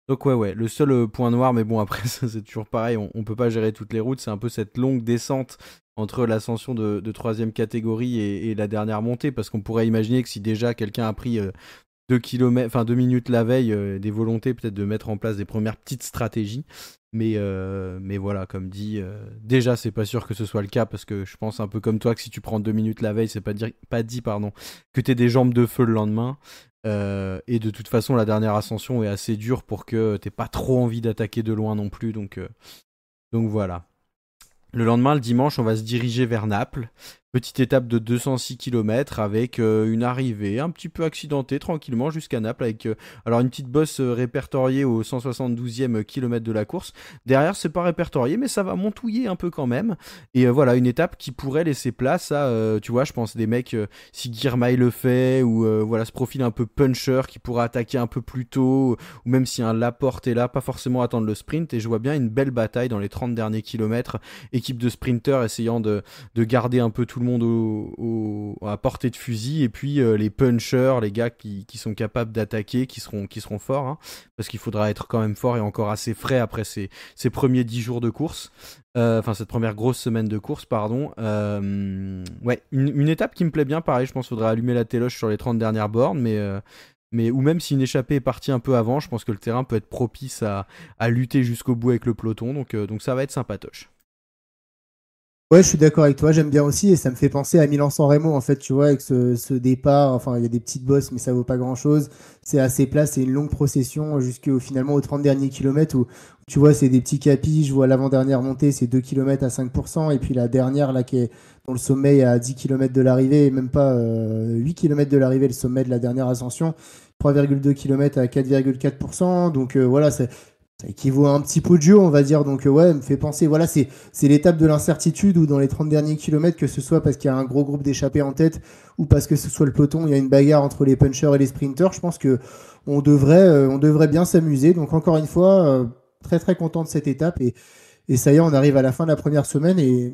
Donc ouais, le seul point noir, mais bon après ça c'est toujours pareil, on peut pas gérer toutes les routes, c'est un peu cette longue descente entre l'ascension de troisième catégorie et la dernière montée, parce qu'on pourrait imaginer que si déjà quelqu'un a pris 2 kilomètres, enfin 2 minutes la veille, des volontés peut-être de mettre en place des premières petites stratégies. Mais voilà, comme dit, déjà c'est pas sûr que ce soit le cas parce que je pense un peu comme toi que si tu prends 2 minutes la veille, c'est pas dit pardon, que t'aies des jambes de feu le lendemain. Et de toute façon, la dernière ascension est assez dure pour que t'aies pas trop envie d'attaquer de loin non plus. Donc voilà. Le lendemain, le dimanche, on va se diriger vers Naples. Petite étape de 206 km avec une arrivée un petit peu accidentée tranquillement jusqu'à Naples avec alors une petite bosse répertoriée au 172e kilomètre de la course. Derrière, c'est pas répertorié mais ça va montouiller un peu quand même. Et voilà, une étape qui pourrait laisser place à, tu vois, je pense des mecs, si Girmay le fait ou voilà, ce profil un peu puncher qui pourra attaquer un peu plus tôt ou même si un Laporte est là, pas forcément attendre le sprint. Et je vois bien une belle bataille dans les 30 derniers kilomètres, équipe de sprinters essayant de garder un peu tout le monde à portée de fusil et puis les punchers, les gars qui sont capables d'attaquer, qui seront forts hein, parce qu'il faudra être quand même fort et encore assez frais après ces premiers 10 jours de course, enfin cette première grosse semaine de course pardon. Ouais, une étape qui me plaît bien, pareil je pense qu'il faudra allumer la téloche sur les 30 dernières bornes mais ou même si une échappée est partie un peu avant, je pense que le terrain peut être propice à lutter jusqu'au bout avec le peloton, donc ça va être sympatoche. Ouais, je suis d'accord avec toi, j'aime bien aussi et ça me fait penser à Milan-San Remo en fait, tu vois, avec ce départ, enfin il y a des petites bosses mais ça vaut pas grand-chose, c'est assez plat, c'est une longue procession jusqu'au finalement aux 30 derniers kilomètres où tu vois c'est des petits capis, je vois l'avant-dernière montée c'est 2 km à 5% et puis la dernière là qui est dont le sommet est à 10 km de l'arrivée et même pas 8 km de l'arrivée le sommet de la dernière ascension, 3,2 km à 4,4%, donc voilà, ça équivaut à un petit pot de jeu, on va dire. Donc, ouais, me fait penser. Voilà, c'est l'étape de l'incertitude où dans les 30 derniers kilomètres, que ce soit parce qu'il y a un gros groupe d'échappés en tête ou parce que ce soit le peloton, il y a une bagarre entre les punchers et les sprinters. Je pense que on devrait bien s'amuser. Donc, encore une fois, très très content de cette étape Et ça y est, on arrive à la fin de la première semaine et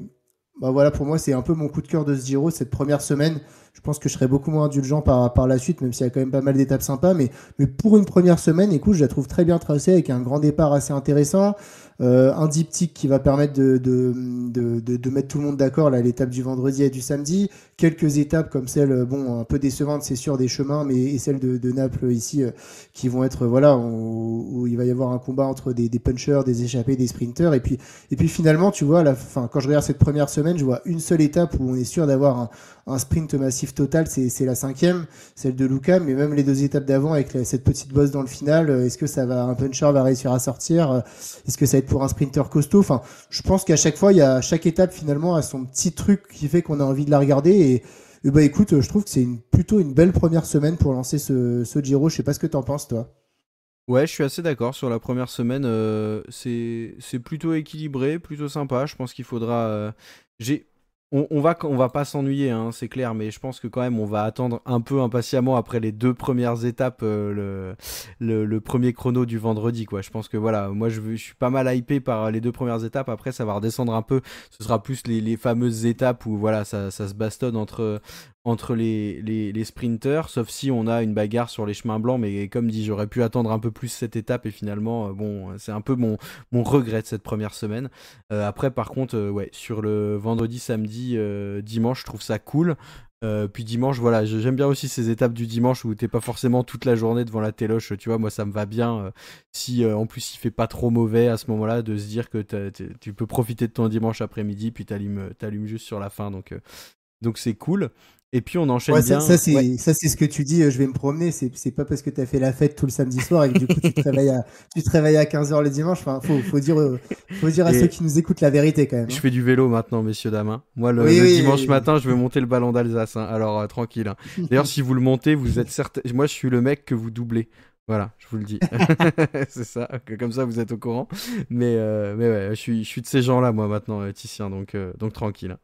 bah voilà, pour moi, c'est un peu mon coup de cœur de ce Giro, cette première semaine. Je pense que je serai beaucoup moins indulgent par la suite, même s'il y a quand même pas mal d'étapes sympas. Mais pour une première semaine, écoute, je la trouve très bien tracée avec un grand départ assez intéressant. Un diptyque qui va permettre de mettre tout le monde d'accord là, l'étape du vendredi et du samedi. Quelques étapes comme celle, bon, un peu décevante, c'est sûr, des chemins, mais et celle de Naples ici, qui vont être, voilà, où il va y avoir un combat entre des punchers, des échappés, des sprinters. Et puis finalement, tu vois, quand je regarde cette première semaine, je vois une seule étape où on est sûr d'avoir un sprint massif total, c'est la 5e, celle de Luca, mais même les 2 étapes d'avant avec cette petite bosse dans le final, est-ce que un puncher va réussir à sortir? Est-ce que ça va être pour un sprinter costaud? Enfin, je pense qu'à chaque fois, chaque étape finalement a son petit truc qui fait qu'on a envie de la regarder et bah écoute, je trouve que c'est plutôt une belle première semaine pour lancer ce Giro. Je sais pas ce que t'en penses, toi. Ouais, je suis assez d'accord sur la première semaine. C'est plutôt équilibré, plutôt sympa. Je pense qu'il faudra. J'ai on va pas s'ennuyer, hein, c'est clair, mais je pense que quand même on va attendre un peu impatiemment après les 2 premières étapes, le premier chrono du vendredi, quoi. Je pense que voilà, moi je suis pas mal hypé par les 2 premières étapes. Après, ça va redescendre un peu. Ce sera plus les fameuses étapes où voilà, ça se bastonne entre les sprinters, sauf si on a une bagarre sur les chemins blancs, mais comme dit, j'aurais pu attendre un peu plus cette étape et finalement, bon, c'est un peu mon regret de cette première semaine. Après, par contre, ouais, sur le vendredi, samedi, dimanche, je trouve ça cool. Puis dimanche, voilà, j'aime bien aussi ces étapes du dimanche où t'es pas forcément toute la journée devant la téloche, tu vois, moi ça me va bien. Si en plus il fait pas trop mauvais à ce moment-là, de se dire que tu peux profiter de ton dimanche après-midi, puis t'allumes juste sur la fin, donc c'est cool. Et puis on Ouais, enchaîne ça, bien. Ouais. ça c'est ce que tu dis, je vais me promener. C'est pas parce que tu as fait la fête tout le samedi soir et que du coup tu te réveilles à 15h le dimanche. Enfin, faut dire à ceux Et qui nous écoutent la vérité quand même, je hein. fais du vélo maintenant, messieurs, dames, hein. Moi, Oui, le dimanche oui, matin, je vais monter le ballon d'Alsace, hein. Alors, tranquille, hein. D'ailleurs, si vous le montez, vous êtes certain. Moi, je suis le mec que vous doublez. Voilà, je vous le dis. C'est ça, comme ça, vous êtes au courant. Mais ouais, je suis de ces gens-là, moi, maintenant, Titien, donc tranquille, hein.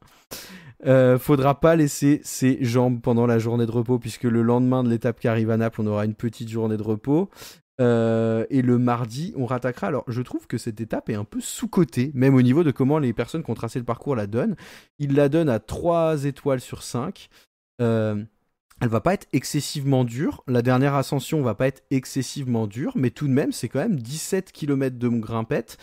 Faudra pas laisser ses jambes pendant la journée de repos, puisque le lendemain de l'étape qui arrive à Naples, on aura une petite journée de repos. Et le mardi, on rattaquera. Alors, je trouve que cette étape est un peu sous-cotée, même au niveau de comment les personnes qui ont tracé le parcours la donnent. Ils la donnent à 3 étoiles sur 5. Euh, Elle va pas être excessivement dure. La dernière ascension va pas être excessivement dure, mais tout de même, c'est quand même 17 km de grimpette,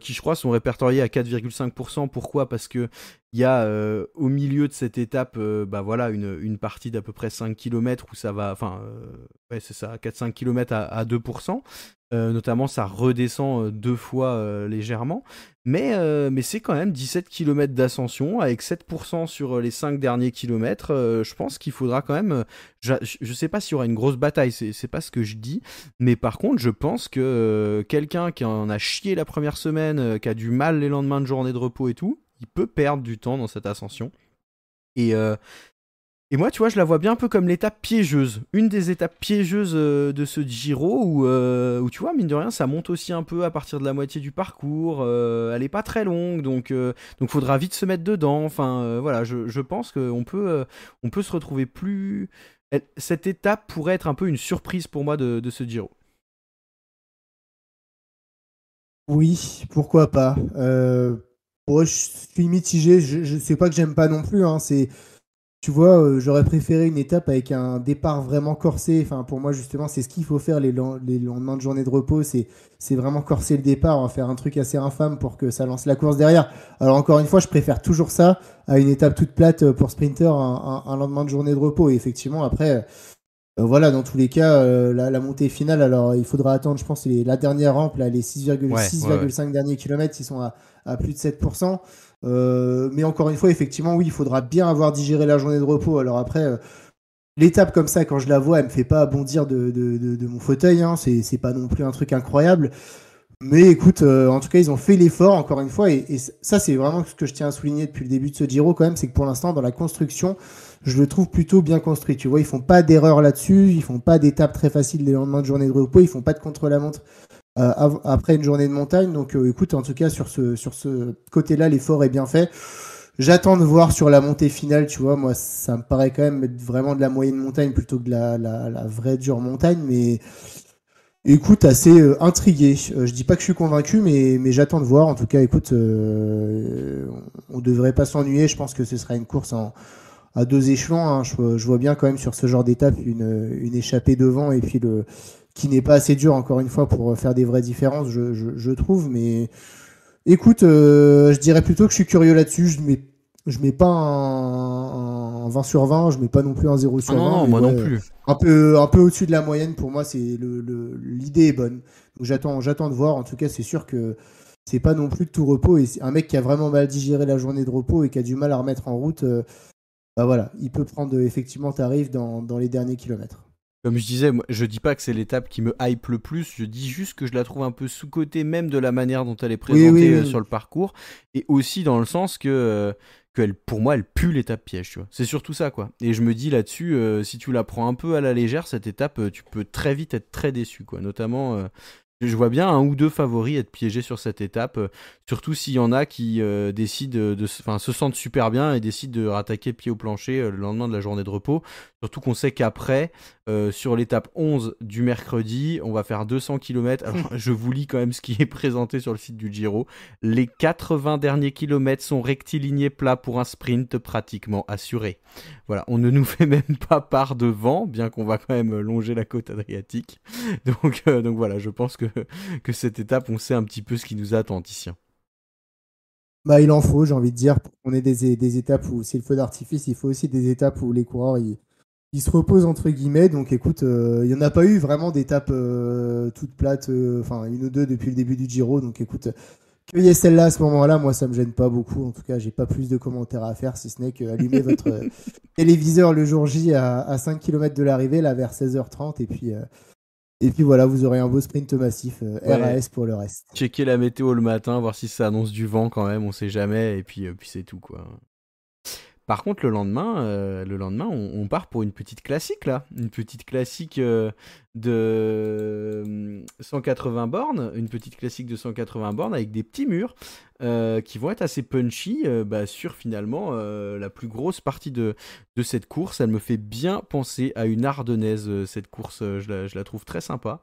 qui je crois sont répertoriés à 4,5%. Pourquoi? Parce que il y a au milieu de cette étape, bah voilà, une partie d'à peu près 5 km où ça va, enfin, ouais, c'est ça, 4-5 km à 2%. Notamment, ça redescend 2 fois légèrement. Mais c'est quand même 17 km d'ascension avec 7% sur les 5 derniers kilomètres. Je pense qu'il faudra quand même. Je sais pas s'il y aura une grosse bataille, c'est pas ce que je dis. Mais par contre, je pense que quelqu'un qui en a chié la première semaine, qui a du mal les lendemains de journée de repos et tout, il peut perdre du temps dans cette ascension. Et, euh, et moi, tu vois, je la vois bien un peu comme l'étape piégeuse. Une des étapes piégeuses de ce Giro où, tu vois, mine de rien, ça monte aussi un peu à partir de la moitié du parcours. Elle est pas très longue, donc faudra vite se mettre dedans. Enfin, voilà, je pense qu'on peut se retrouver plus. Cette étape pourrait être un peu une surprise pour moi de ce Giro. Oui, pourquoi pas. Moi, je suis mitigé. Je sais pas que j'aime pas non plus, hein. Tu vois, j'aurais préféré une étape avec un départ vraiment corsé. Enfin, pour moi, justement, c'est ce qu'il faut faire les lendemains de journée de repos. C'est vraiment corser le départ. On va faire un truc assez infâme pour que ça lance la course derrière. Alors, encore une fois, je préfère toujours ça à une étape toute plate pour sprinter un lendemain de journée de repos. Et effectivement, après, voilà, dans tous les cas, la montée finale, alors il faudra attendre, je pense, la dernière rampe, là, les Ouais, ouais, ouais. 6,5 derniers kilomètres, ils sont à plus de 7%. Mais encore une fois, effectivement, oui, il faudra bien avoir digéré la journée de repos. Alors après, l'étape comme ça, quand je la vois, elle me fait pas bondir de mon fauteuil, hein. C'est pas non plus un truc incroyable. Mais écoute, en tout cas, ils ont fait l'effort, encore une fois. Et ça, c'est vraiment ce que je tiens à souligner depuis le début de ce Giro, quand même, c'est que pour l'instant, dans la construction, je le trouve plutôt bien construit. Tu vois, ils font pas d'erreur là-dessus, ils font pas d'étapes très faciles les lendemains de journée de repos, ils font pas de contre-la-montre après une journée de montagne. Donc écoute, en tout cas, sur ce côté-là, l'effort est bien fait. J'attends de voir sur la montée finale, tu vois, moi, ça me paraît quand même être vraiment de la moyenne montagne plutôt que de la vraie dure montagne. Écoute, assez intrigué. Je dis pas que je suis convaincu, mais j'attends de voir. En tout cas, écoute, on devrait pas s'ennuyer. Je pense que ce sera une course à deux échelons, hein. Je vois bien quand même sur ce genre d'étape une échappée devant et puis qui n'est pas assez dur encore une fois pour faire des vraies différences, je trouve. Mais écoute, je dirais plutôt que je suis curieux là-dessus. Je mets pas un 20 sur 20, je mets pas non plus un 0 Ah sur non, 20, non, mais moi non ouais, plus. un peu au-dessus de la moyenne pour moi, c'est l'idée est bonne. Donc j'attends de voir. En tout cas, c'est sûr que c'est pas non plus de tout repos. Et c'est un mec qui a vraiment mal digéré la journée de repos et qui a du mal à remettre en route, bah voilà, il peut prendre effectivement tarif dans les derniers kilomètres. Comme je disais, moi, je dis pas que c'est l'étape qui me hype le plus, je dis juste que je la trouve un peu sous-cotée, même de la manière dont elle est Oui, oui, présentée sur oui. le parcours, et aussi dans le sens que pour moi, elle pue l'étape piège, tu vois. C'est surtout ça, quoi. Et je me dis là-dessus, si tu la prends un peu à la légère, cette étape, tu peux très vite être très déçu, quoi. Notamment, je vois bien un ou deux favoris être piégés sur cette étape, surtout s'il y en a qui décident se sentent super bien et décident de rattaquer pied au plancher le lendemain de la journée de repos. Surtout qu'on sait qu'après, sur l'étape 11 du mercredi, on va faire 200 km. Alors, je vous lis quand même ce qui est présenté sur le site du Giro. Les 80 derniers kilomètres sont rectilignés plats pour un sprint pratiquement assuré. Voilà, on ne nous fait même pas part de vent, bien qu'on va quand même longer la côte adriatique. Donc voilà, je pense que cette étape, on sait un petit peu ce qui nous attend ici. Bah, il en faut, j'ai envie de dire, pour qu'on ait des étapes où c'est le feu d'artifice, il faut aussi des étapes où les coureurs ils se reposent entre guillemets. Donc écoute, il n'y en a pas eu vraiment d'étapes toutes plates, enfin une ou deux depuis le début du Giro. Donc écoute, qu'il y ait celle-là à ce moment-là, moi ça me gêne pas beaucoup. En tout cas, j'ai pas plus de commentaires à faire, si ce n'est que allumer votre téléviseur le jour J à 5 km de l'arrivée, là vers 16h30, et puis voilà, vous aurez un beau sprint massif, Ouais, RAS pour le reste. checker la météo le matin, voir si ça annonce du vent quand même, on sait jamais, et puis c'est tout quoi. Par contre, le lendemain, on part pour une petite classique là, une petite classique de 180 bornes, une petite classique de 180 bornes avec des petits murs qui vont être assez punchy sur finalement la plus grosse partie de cette course. Elle me fait bien penser à une ardennaise, cette course, je la trouve très sympa.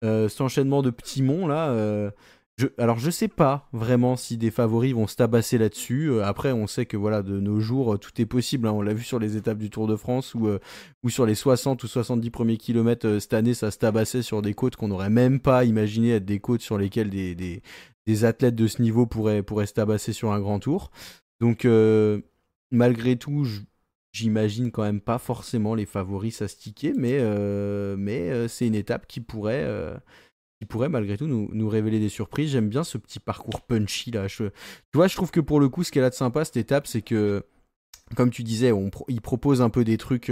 Cet enchaînement de petits monts là. Alors je sais pas vraiment si des favoris vont se tabasser là-dessus. Après on sait que voilà de nos jours tout est possible, hein. On l'a vu sur les étapes du Tour de France où sur les 60 ou 70 premiers kilomètres cette année ça se tabassait sur des côtes qu'on n'aurait même pas imaginé être des côtes sur lesquelles des athlètes de ce niveau pourraient se tabasser sur un grand tour. Donc malgré tout j'imagine quand même pas forcément les favoris s'astiquer, mais c'est une étape qui pourrait malgré tout nous révéler des surprises. J'aime bien ce petit parcours punchy là. Tu vois, je trouve que pour le coup, ce qu'elle a de sympa cette étape, c'est que, comme tu disais, il propose un peu des trucs.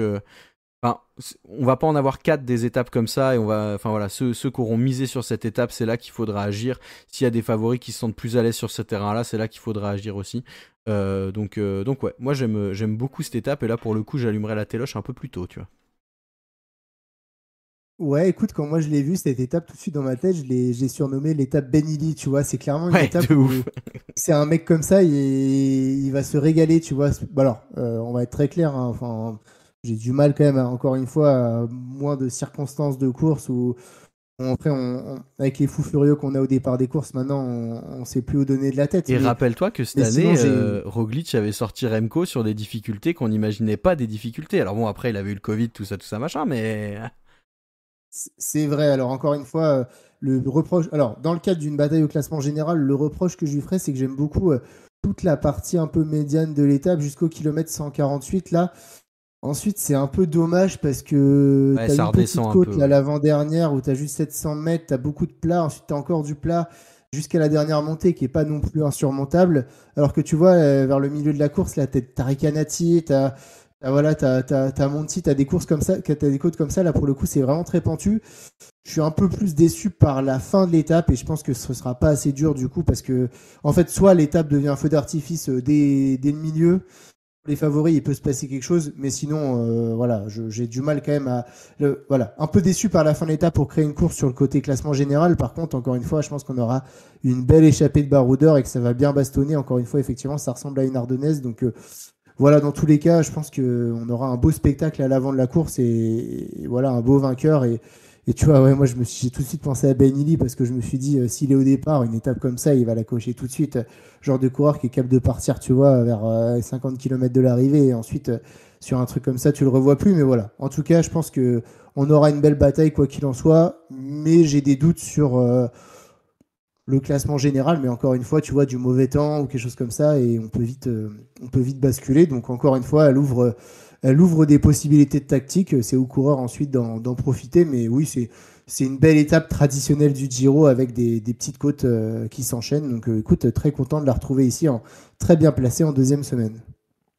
Enfin, on va pas en avoir quatre des étapes comme ça et enfin voilà, ceux qui auront misé sur cette étape, c'est là qu'il faudra agir. S'il y a des favoris qui se sentent plus à l'aise sur ce terrain-là, c'est là qu'il faudra agir aussi. Donc ouais, moi j'aime beaucoup cette étape et là pour le coup, j'allumerai la téloche un peu plus tôt, tu vois. Ouais, écoute, quand moi je l'ai vu, cette étape tout de suite dans ma tête, j'ai surnommé l'étape Benili, tu vois. C'est clairement une Ouais, étape de où ouf. c'est un mec comme ça, il va se régaler, tu vois. Bah alors, on va être très clair, hein. Enfin, j'ai du mal quand même, encore une fois, à moins de circonstances de course où après, avec les fous furieux qu'on a au départ des courses, maintenant, on sait plus où donner de la tête. Et rappelle-toi que cette Mais sinon, année, j'ai. Roglic avait sorti Remco sur des difficultés qu'on n'imaginait pas des difficultés. Alors bon, après, il avait eu le Covid, tout ça, machin, mais... C'est vrai. Alors, encore une fois, le reproche. Alors, dans le cadre d'une bataille au classement général, le reproche que je lui ferais, c'est que j'aime beaucoup toute la partie un peu médiane de l'étape jusqu'au kilomètre 148. Là, ensuite, c'est un peu dommage parce que Ouais, tu as ça une petite redescend un peu, côte, là, ouais. l'avant-dernière, où tu as juste 700 mètres, tu as beaucoup de plat. Ensuite, tu as encore du plat jusqu'à la dernière montée qui est pas non plus insurmontable. Alors que tu vois, vers le milieu de la course, là, tu as Recanati, voilà, t'as Monty, t'as des courses comme ça, t'as des côtes comme ça. Là, pour le coup, c'est vraiment très pentu. Je suis un peu plus déçu par la fin de l'étape et je pense que ce sera pas assez dur du coup parce que, en fait, soit l'étape devient un feu d'artifice dès le milieu. Les favoris, il peut se passer quelque chose, mais sinon, voilà, j'ai du mal quand même voilà, un peu déçu par la fin de l'étape pour créer une course sur le côté classement général. Par contre, encore une fois, je pense qu'on aura une belle échappée de baroudeurs et que ça va bien bastonner. Encore une fois, effectivement, ça ressemble à une ardennaise, donc voilà, dans tous les cas, je pense qu'on aura un beau spectacle à l'avant de la course et voilà, un beau vainqueur. Et Et tu vois, ouais, moi, j'ai tout de suite pensé à Ben Illy parce que je me suis dit, s'il est au départ, une étape comme ça, il va la cocher tout de suite. Genre de coureur qui est capable de partir, tu vois, vers 50 km de l'arrivée. Et ensuite, sur un truc comme ça, tu le revois plus. Mais voilà. En tout cas, je pense que on aura une belle bataille, quoi qu'il en soit. Mais j'ai des doutes sur le classement général. Mais encore une fois, tu vois, du mauvais temps ou quelque chose comme ça. Et on peut vite basculer. Donc, encore une fois, elle ouvre des possibilités de tactique. C'est aux coureurs ensuite d'en profiter. Mais oui, c'est une belle étape traditionnelle du Giro avec des petites côtes qui s'enchaînent. Donc écoute, très content de la retrouver ici, très bien placée en deuxième semaine.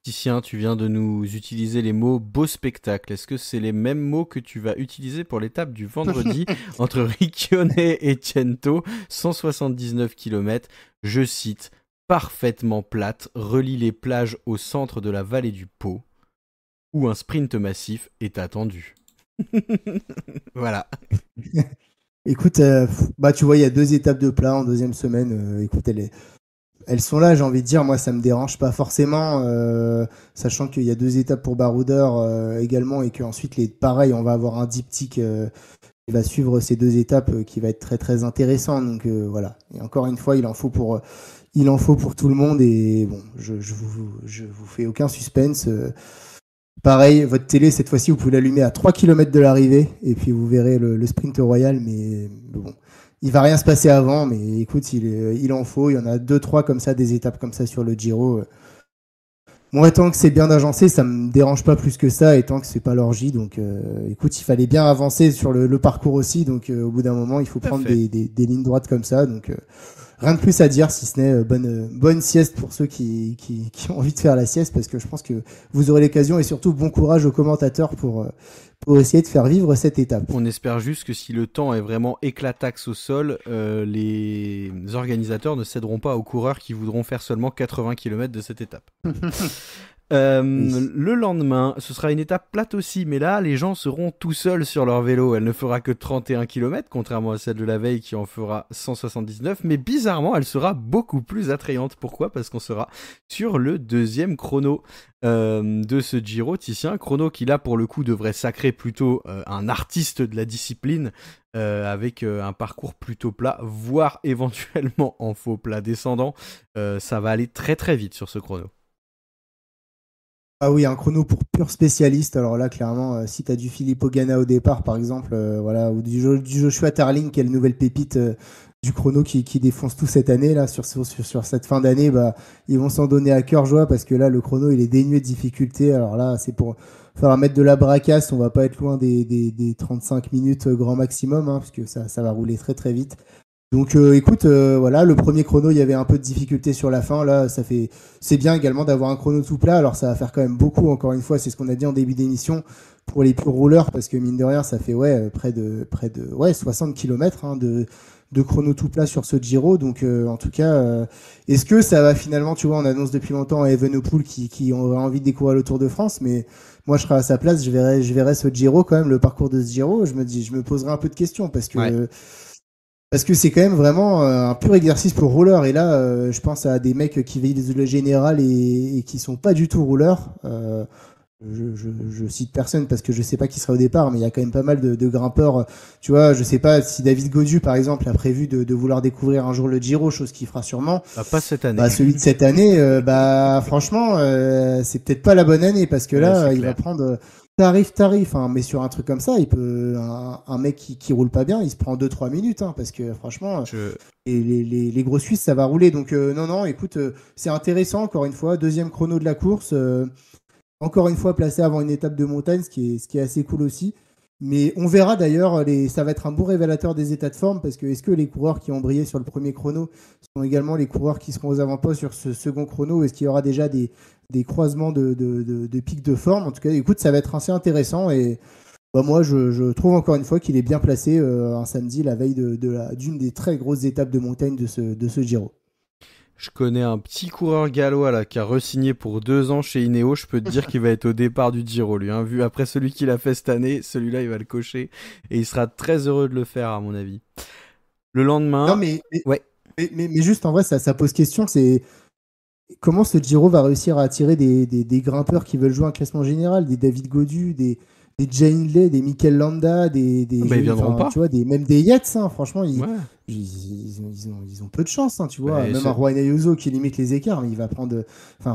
Titien, tu viens de nous utiliser les mots beau spectacle. Est-ce que c'est les mêmes mots que tu vas utiliser pour l'étape du vendredi entre Riccione et Cento, 179 km, je cite, parfaitement plate, relie les plages au centre de la vallée du Pô, où un sprint massif est attendu. Voilà. Écoute, bah tu vois, il y a 2 étapes de plat en deuxième semaine. Écoute, elles sont là, j'ai envie de dire, moi ça me dérange pas forcément, sachant qu'il y a 2 étapes pour Baroudeur également et qu'ensuite pareil, on va avoir un diptyque qui va suivre ces 2 étapes qui va être très très intéressant. Donc voilà. Et encore une fois, il en faut pour tout le monde et bon, je vous fais aucun suspense. Pareil, votre télé, cette fois-ci, vous pouvez l'allumer à 3 km de l'arrivée et puis vous verrez le sprint royal. Mais bon, il va rien se passer avant. Mais écoute, il en faut. Il y en a 2-3 comme ça, des étapes comme ça sur le Giro. Moi, tant que c'est bien agencé, ça me dérange pas plus que ça. Et tant que c'est pas l'orgie. Donc écoute, il fallait bien avancer sur le parcours aussi. Donc au bout d'un moment, il faut prendre des lignes droites comme ça. Donc rien de plus à dire, si ce n'est bonne sieste pour ceux qui ont envie de faire la sieste, parce que je pense que vous aurez l'occasion, et surtout bon courage aux commentateurs pour essayer de faire vivre cette étape. On espère juste que si le temps est vraiment éclataxe au sol, les organisateurs ne céderont pas aux coureurs qui voudront faire seulement 80 km de cette étape. Oui. Le lendemain, ce sera une étape plate aussi, mais là, les gens seront tout seuls sur leur vélo. Elle ne fera que 31 km, contrairement à celle de la veille qui en fera 179, mais bizarrement, elle sera beaucoup plus attrayante. Pourquoi ? Parce qu'on sera sur le deuxième chrono de ce Giro, Titien. Chrono qui, là, pour le coup, devrait sacrer plutôt un artiste de la discipline, avec un parcours plutôt plat, voire éventuellement en faux plat descendant. Ça va aller très très vite sur ce chrono. Ah oui, un chrono pour pur spécialiste. Alors là, clairement, si tu as du Filippo Ganna au départ, par exemple, voilà, ou du Joshua Tarling, qui est la nouvelle pépite du chrono qui défonce tout cette année, là, sur cette fin d'année, bah, ils vont s'en donner à cœur joie parce que là, le chrono, il est dénué de difficulté. Alors là, c'est pour falloir mettre de la bracasse. On va pas être loin des 35 minutes grand maximum, hein, parce que ça va rouler très très vite. Donc écoute, voilà, le premier chrono, il y avait un peu de difficulté sur la fin. Là, c'est bien également d'avoir un chrono tout plat. Alors ça va faire quand même beaucoup, encore une fois, c'est ce qu'on a dit en début d'émission, pour les purs rouleurs, parce que mine de rien, ça fait près de 60 km hein, de chrono tout plat sur ce Giro. Donc en tout cas, est-ce que ça va finalement, tu vois, on annonce depuis longtemps à Evenepoel qui aurait envie de découvrir le Tour de France, mais moi je serais à sa place, je verrais ce Giro quand même, le parcours de ce Giro. Je me poserais un peu de questions parce que. Ouais. Parce que c'est quand même vraiment un pur exercice pour rouleur. Et là, je pense à des mecs qui visent le général et qui sont pas du tout rouleurs. Je cite personne parce que je sais pas qui sera au départ, mais il y a quand même pas mal de grimpeurs. Tu vois, je sais pas si David Gaudu, par exemple, a prévu de vouloir découvrir un jour le Giro, chose qu'il fera sûrement. Pas cette année. Bah, celui de cette année, franchement, c'est peut-être pas la bonne année parce que là, il va prendre tarif, hein, mais sur un truc comme ça, il peut un mec qui roule pas bien, il se prend 2-3 minutes, hein, parce que franchement, les gros Suisses, ça va rouler. Donc non, écoute, c'est intéressant, encore une fois, deuxième chrono de la course, encore une fois placé avant une étape de montagne, ce qui est assez cool aussi. Mais on verra d'ailleurs, ça va être un bon révélateur des états de forme, parce que est-ce que les coureurs qui ont brillé sur le premier chrono sont également les coureurs qui seront aux avant-postes sur ce second chrono? Est-ce qu'il y aura déjà des croisements de pics de forme? En tout cas, écoute, ça va être assez intéressant et bah, moi, je trouve encore une fois qu'il est bien placé un samedi, la veille d'une des très grosses étapes de montagne de ce Giro. Je connais un petit coureur gallois là qui a re-signé pour 2 ans chez Ineos. Je peux te dire qu'il va être au départ du Giro, lui. Hein. Vu après celui qu'il a fait cette année, celui-là, il va le cocher et il sera très heureux de le faire, à mon avis. Le lendemain. Non, ouais. mais juste en vrai, ça pose question. C'est comment ce Giro va réussir à attirer des grimpeurs qui veulent jouer un classement général, des David Gaudu, des Jay Hindley, des Mikel Landa, Bah, ils viendront pas. tu vois, même des Yates, hein, franchement, Ouais. ils ont peu de chance, hein, tu vois. Bah, Même un Juan Ayuso qui limite les écarts, mais il va prendre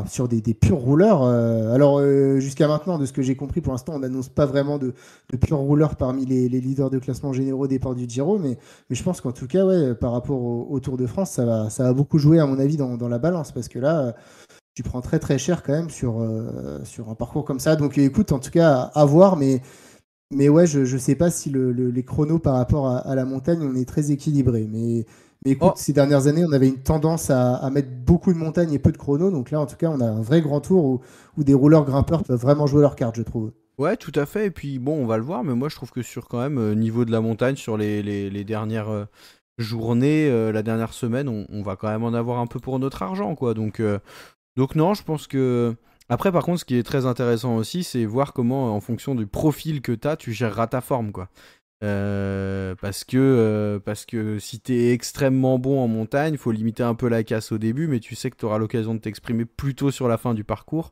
sur des purs rouleurs. Alors, jusqu'à maintenant, de ce que j'ai compris, pour l'instant, on n'annonce pas vraiment de purs rouleurs parmi les leaders de classement généraux au départ du Giro, mais je pense qu'en tout cas, ouais, par rapport au Tour de France, ça va beaucoup jouer, à mon avis, dans la balance, parce que là, tu prends très très cher quand même sur un parcours comme ça. Donc écoute, en tout cas, à voir, mais ouais, je sais pas si les chronos par rapport à la montagne, on est très équilibré. Mais écoute, Oh, ces dernières années, on avait une tendance à mettre beaucoup de montagnes et peu de chronos. Donc là, en tout cas, on a un vrai grand tour où des rouleurs grimpeurs peuvent vraiment jouer leur carte, je trouve. ouais, tout à fait. Et puis bon, on va le voir, mais moi je trouve que sur quand même niveau de la montagne, sur les dernières journées, la dernière semaine, on va quand même en avoir un peu pour notre argent, quoi. Donc non, je pense que... Après, par contre, ce qui est très intéressant aussi, c'est voir comment, en fonction du profil que t'as, tu géreras ta forme, quoi. Parce que si t'es extrêmement bon en montagne, faut limiter un peu la casse au début, mais tu sais que t'auras l'occasion de t'exprimer plus tôt sur la fin du parcours.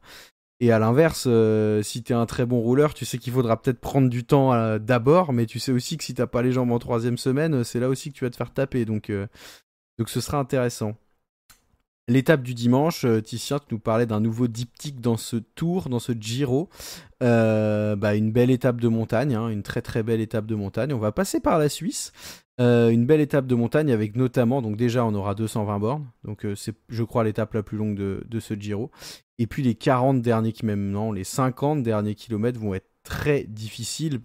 Et à l'inverse, si t'es un très bon rouleur, tu sais qu'il faudra peut-être prendre du temps d'abord, mais tu sais aussi que si t'as pas les jambes en troisième semaine, c'est là aussi que tu vas te faire taper. Donc ce sera intéressant. L'étape du dimanche, Titien, tu nous parlais d'un nouveau diptyque dans ce tour, dans ce Giro. Bah, une belle étape de montagne, hein, une très très belle étape de montagne. On va passer par la Suisse. Une belle étape de montagne avec notamment, donc déjà on aura 220 bornes, donc c'est je crois l'étape la plus longue de ce Giro. Et puis les 40 derniers, même non, les 50 derniers kilomètres vont être très difficiles.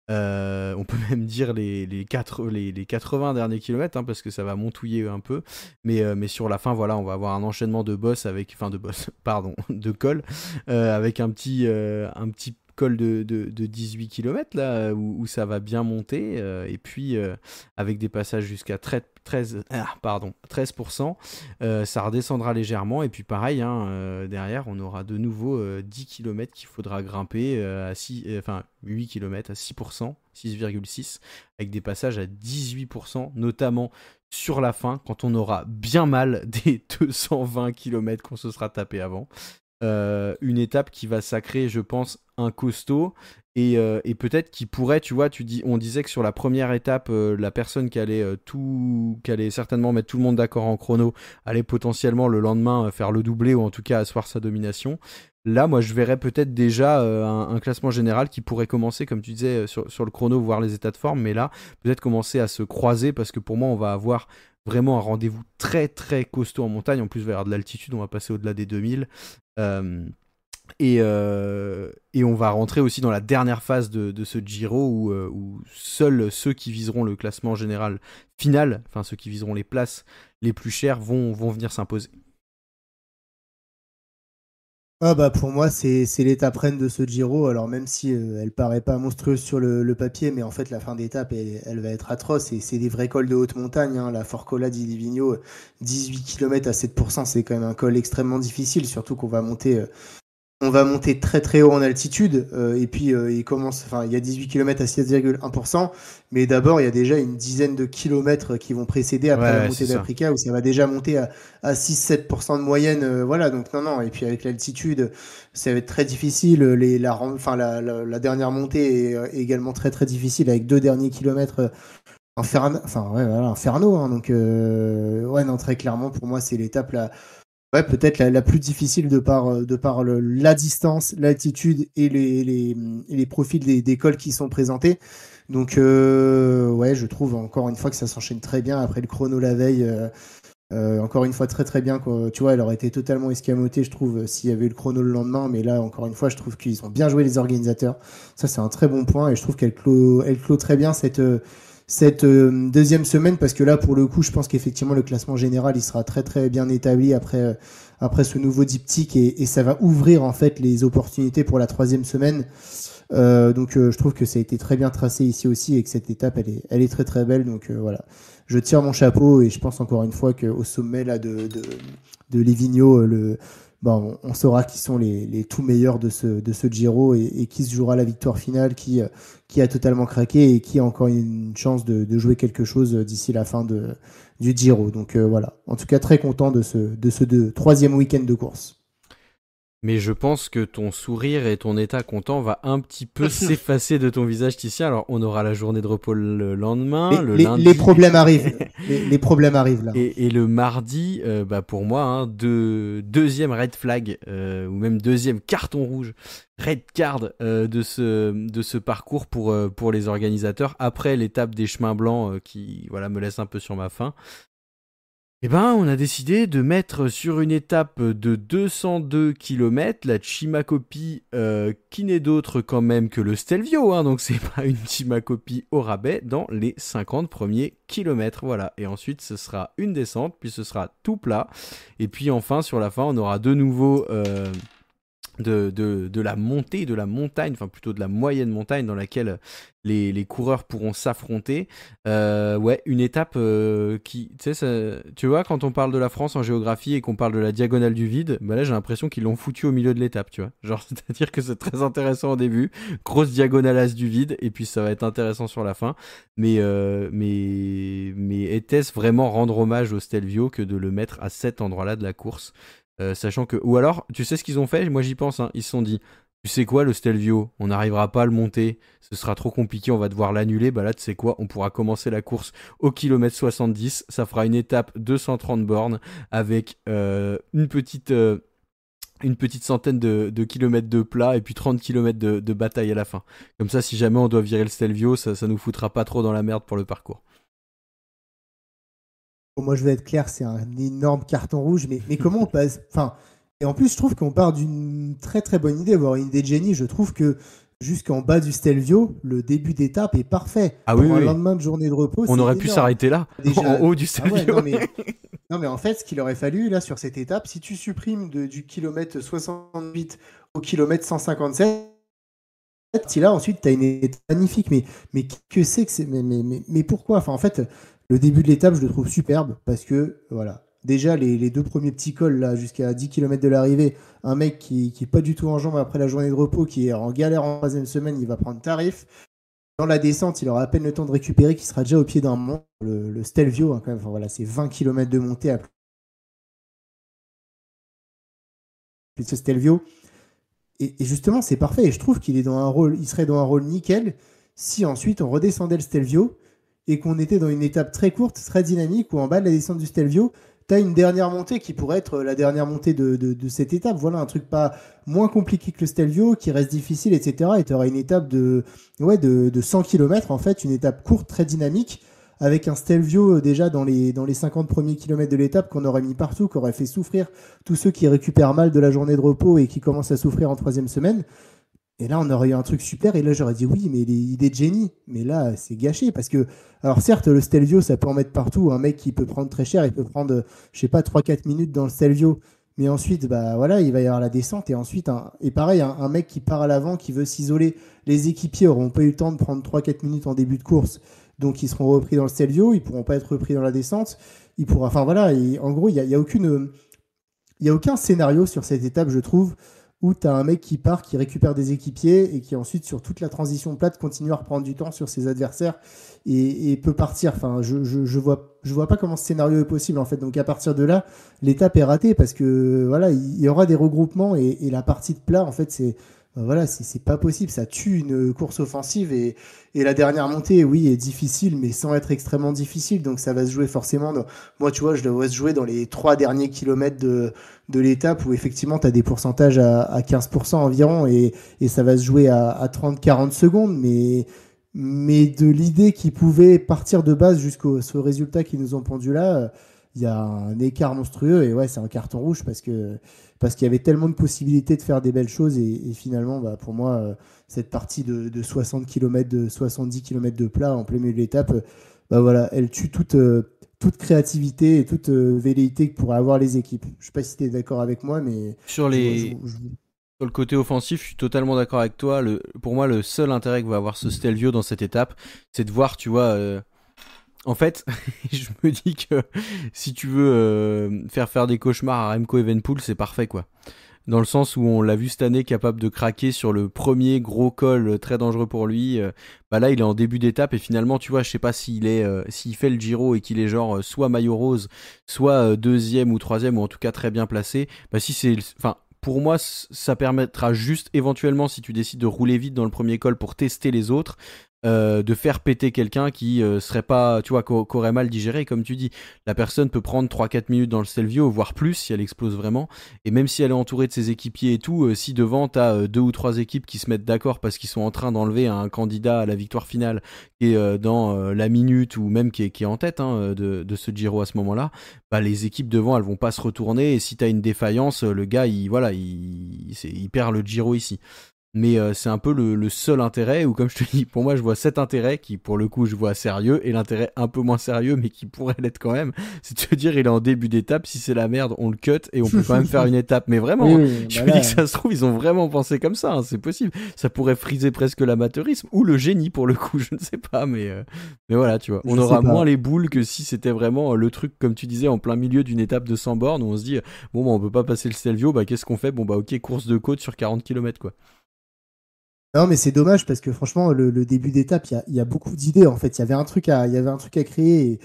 On peut même dire les 80 derniers kilomètres, hein, parce que ça va montouiller un peu. Mais sur la fin, voilà, on va avoir un enchaînement de boss enfin de boss, pardon, de col, avec un petit col de 18 km là, où ça va bien monter, et puis avec des passages jusqu'à 13%, ça redescendra légèrement, et puis pareil, hein, derrière on aura de nouveau 10 km qu'il faudra grimper à 8 km à 6%, 6,6, avec des passages à 18%, notamment sur la fin, quand on aura bien mal des 220 km qu'on se sera tapé avant. Une étape qui va sacrer, je pense, un costaud, et peut-être qui pourrait, tu vois, on disait que sur la première étape, la personne qui allait certainement mettre tout le monde d'accord en chrono, allait potentiellement le lendemain faire le doublé, ou en tout cas asseoir sa domination. Là, moi, je verrais peut-être déjà un classement général qui pourrait commencer, comme tu disais, sur le chrono, voir les états de forme, mais là, peut-être commencer à se croiser, parce que pour moi, on va avoir vraiment un rendez-vous très très costaud en montagne. En plus, il va y avoir de l'altitude, on va passer au-delà des 2000. Euh, et on va rentrer aussi dans la dernière phase de ce Giro où seuls ceux qui viseront le classement général final, enfin ceux qui viseront les places les plus chères, vont venir s'imposer. Ah bah pour moi c'est l'étape reine de ce Giro, alors même si elle paraît pas monstrueuse sur le papier, mais en fait la fin d'étape elle va être atroce, et c'est des vrais cols de haute montagne, hein. La Forcola di Livigno, 18 km à 7%, c'est quand même un col extrêmement difficile, surtout qu'on va monter on va monter très très haut en altitude, et puis il y a 18 km à 6,1%, mais d'abord il y a déjà une dizaine de kilomètres qui vont précéder après la Ouais, c'est montée ça. d'Aprica, où ça va déjà monter à 6-7% de moyenne, voilà, donc non, non, et puis avec l'altitude, ça va être très difficile, la dernière montée est également très très difficile, avec deux derniers kilomètres ouais, voilà, infernaux, hein, donc ouais, non, très clairement pour moi c'est l'étape là. Ouais, peut-être la plus difficile de par la distance, l'altitude et les profils des cols qui sont présentés. Donc, ouais, je trouve encore une fois que ça s'enchaîne très bien après le chrono la veille. Encore une fois, très très bien, quoi. Tu vois, elle aurait été totalement escamotée, je trouve, s'il y avait eu le chrono le lendemain. Mais là, encore une fois, je trouve qu'ils ont bien joué les organisateurs. Ça, c'est un très bon point. Et je trouve elle clôt très bien cette deuxième semaine, parce que là, pour le coup, je pense qu'effectivement, le classement général, il sera très très bien établi après ce nouveau diptyque, et ça va ouvrir en fait les opportunités pour la troisième semaine. Donc, je trouve que ça a été très bien tracé ici aussi, et que cette étape, elle est très très belle. Donc, voilà. Je tire mon chapeau, et je pense encore une fois qu'au sommet là, de Livigno, on saura qui sont les tout meilleurs de ce Giro, et qui se jouera la victoire finale, qui a totalement craqué et qui a encore une chance de jouer quelque chose d'ici la fin du Giro. Donc voilà. En tout cas, très content de ce troisième week-end de course. Mais je pense que ton sourire et ton état content va un petit peu s'effacer de ton visage, Titien. Alors, on aura la journée de repos le lendemain, le lundi. Les problèmes arrivent. Les problèmes arrivent là. Et le mardi, pour moi, hein, deuxième red flag, ou même deuxième carton rouge, red card de ce parcours pour les organisateurs, après l'étape des chemins blancs qui me laisse un peu sur ma faim. Eh ben, on a décidé de mettre sur une étape de 202 km la Chimacopi, qui n'est d'autre quand même que le Stelvio, hein, donc c'est pas une Chimacopi au rabais, dans les 50 premiers kilomètres, voilà. Et ensuite, ce sera une descente, puis ce sera tout plat, et puis enfin, sur la fin, on aura de nouveau de la montée, de la montagne, enfin plutôt de la moyenne montagne dans laquelle les coureurs pourront s'affronter. Une étape qui, tu vois, quand on parle de la France en géographie et qu'on parle de la diagonale du vide, bah là j'ai l'impression qu'ils l'ont foutu au milieu de l'étape, tu vois. Genre, c'est-à-dire que c'est très intéressant au début, grosse diagonale as du vide, et puis ça va être intéressant sur la fin. Mais était-ce vraiment rendre hommage au Stelvio que de le mettre à cet endroit-là de la course? Sachant que, ou alors, tu sais ce qu'ils ont fait, moi j'y pense, hein, ils se sont dit, tu sais quoi, le Stelvio, on n'arrivera pas à le monter, ce sera trop compliqué, on va devoir l'annuler, bah là tu sais quoi, on pourra commencer la course au kilomètre 70, ça fera une étape 230 bornes avec une petite centaine de kilomètres de plat et puis 30 kilomètres de bataille à la fin. Comme ça, si jamais on doit virer le Stelvio, ça nous foutra pas trop dans la merde pour le parcours. Bon, moi, je vais être clair, c'est un énorme carton rouge, mais comment on passe. Enfin, et en plus, je trouve qu'on part d'une très très bonne idée, voire une idée de génie. Je trouve que jusqu'en bas du Stelvio, le début d'étape est parfait. Ah pour oui, un oui. lendemain de journée de repos, on aurait pu s'arrêter là, déjà, en haut du Stelvio. Ah ouais, non, mais en fait, ce qu'il aurait fallu, là, sur cette étape, si tu supprimes du kilomètre 68 au kilomètre 157, si là, ensuite, tu as une étape magnifique. Mais que c'est que c'est. Mais pourquoi? Enfin, en fait, le début de l'étape, je le trouve superbe parce que, voilà. Déjà, les deux premiers petits cols, là, jusqu'à 10 km de l'arrivée, un mec qui est pas du tout en jambes après la journée de repos, qui est en galère en troisième semaine, il va prendre tarif. Dans la descente, il aura à peine le temps de récupérer, qui sera déjà au pied d'un mont, le Stelvio, hein, quand même. Enfin, voilà, c'est 20 km de montée à plus de ce Stelvio. Et justement, c'est parfait. Et je trouve qu'il est dans un rôle, il serait dans un rôle nickel si ensuite on redescendait le Stelvio et qu'on était dans une étape très courte, très dynamique, où en bas de la descente du Stelvio, tu as une dernière montée qui pourrait être la dernière montée de cette étape. Voilà, un truc pas moins compliqué que le Stelvio, qui reste difficile, etc. Et tu auras une étape de 100 km, en fait, une étape courte, très dynamique, avec un Stelvio déjà dans les 50 premiers kilomètres de l'étape qu'on aurait mis partout, qui aurait fait souffrir tous ceux qui récupèrent mal de la journée de repos et qui commencent à souffrir en troisième semaine. Et là, on aurait eu un truc super. Et là, j'aurais dit oui, mais les idées de génie. Mais là, c'est gâché. Parce que, alors certes, le Stelvio, ça peut en mettre partout. Un mec qui peut prendre très cher, il peut prendre, je sais pas, 3-4 minutes dans le Stelvio. Mais ensuite, bah voilà, il va y avoir la descente. Et ensuite, et pareil, un mec qui part à l'avant, qui veut s'isoler. Les équipiers n'auront pas eu le temps de prendre 3-4 minutes en début de course. Donc, ils seront repris dans le Stelvio. Ils pourront pas être repris dans la descente. Enfin voilà, en gros, il y a aucun scénario sur cette étape, je trouve, où tu as un mec qui part, qui récupère des équipiers et qui ensuite, sur toute la transition plate, continue à reprendre du temps sur ses adversaires et peut partir. Enfin, je vois pas comment ce scénario est possible, en fait. Donc, à partir de là, l'étape est ratée parce que, voilà, il y aura des regroupements et la partie de plat, en fait, c'est pas possible. Ça tue une course offensive et la dernière montée, oui, est difficile, mais sans être extrêmement difficile. Donc, ça va se jouer forcément. Moi, tu vois, je devrais se jouer dans les 3 derniers kilomètres de l'étape où effectivement tu as des pourcentages à 15% environ et ça va se jouer à 30-40 secondes, mais de l'idée qu'ils pouvaient partir de base jusqu'au ce résultat qu'ils nous ont pondu là, il y a un écart monstrueux et ouais, c'est un carton rouge parce qu'il y avait tellement de possibilités de faire des belles choses et finalement, bah, pour moi, cette partie de 60 km, de 70 km de plat en plein milieu de l'étape, bah voilà, elle tue toute créativité et toute velléité que pourraient avoir les équipes. Je ne sais pas si tu es d'accord avec moi, mais... Sur le côté offensif, je suis totalement d'accord avec toi. Pour moi, le seul intérêt que va avoir ce Stelvio dans cette étape, c'est de voir, tu vois... En fait, je me dis que si tu veux faire des cauchemars à Remco Evenepoel, c'est parfait, quoi. Dans le sens où on l'a vu cette année capable de craquer sur le premier gros col très dangereux pour lui. Bah là, il est en début d'étape et finalement, tu vois, je sais pas s'il fait le Giro et qu'il est genre soit maillot rose, soit deuxième ou troisième ou en tout cas très bien placé. Bah si c'est, enfin, pour moi, ça permettra juste éventuellement, si tu décides de rouler vite dans le premier col pour tester les autres, de faire péter quelqu'un qui serait pas, tu vois, qu'aurait mal digéré. Comme tu dis, la personne peut prendre 3-4 minutes dans le Stelvio, voire plus si elle explose vraiment. Et même si elle est entourée de ses équipiers et tout, si devant t'as 2 ou 3 équipes qui se mettent d'accord parce qu'ils sont en train d'enlever un candidat à la victoire finale qui est dans la minute ou même qui est en tête de ce Giro à ce moment-là, bah les équipes devant elles vont pas se retourner. Et si t'as une défaillance, le gars il perd le Giro ici. Mais c'est un peu le seul intérêt, ou comme je te dis, pour moi je vois cet intérêt qui pour le coup je vois sérieux, et l'intérêt un peu moins sérieux mais qui pourrait l'être quand même, c'est de te dire il est en début d'étape, si c'est la merde on le cut et on peut quand même faire une étape. Mais vraiment, Oui, je me dis que ça se trouve ils ont vraiment pensé comme ça, c'est possible, ça pourrait friser presque l'amateurisme ou le génie pour le coup, je ne sais pas, mais voilà, tu vois, on aura moins les boules que si c'était vraiment le truc comme tu disais en plein milieu d'une étape de 100 bornes où on se dit bon bah on peut pas passer le Stelvio, bah qu'est-ce qu'on fait, bon bah ok, course de côte sur 40 km quoi. Non, mais c'est dommage parce que franchement, le début d'étape, il y a beaucoup d'idées. En fait, il y avait un truc à créer.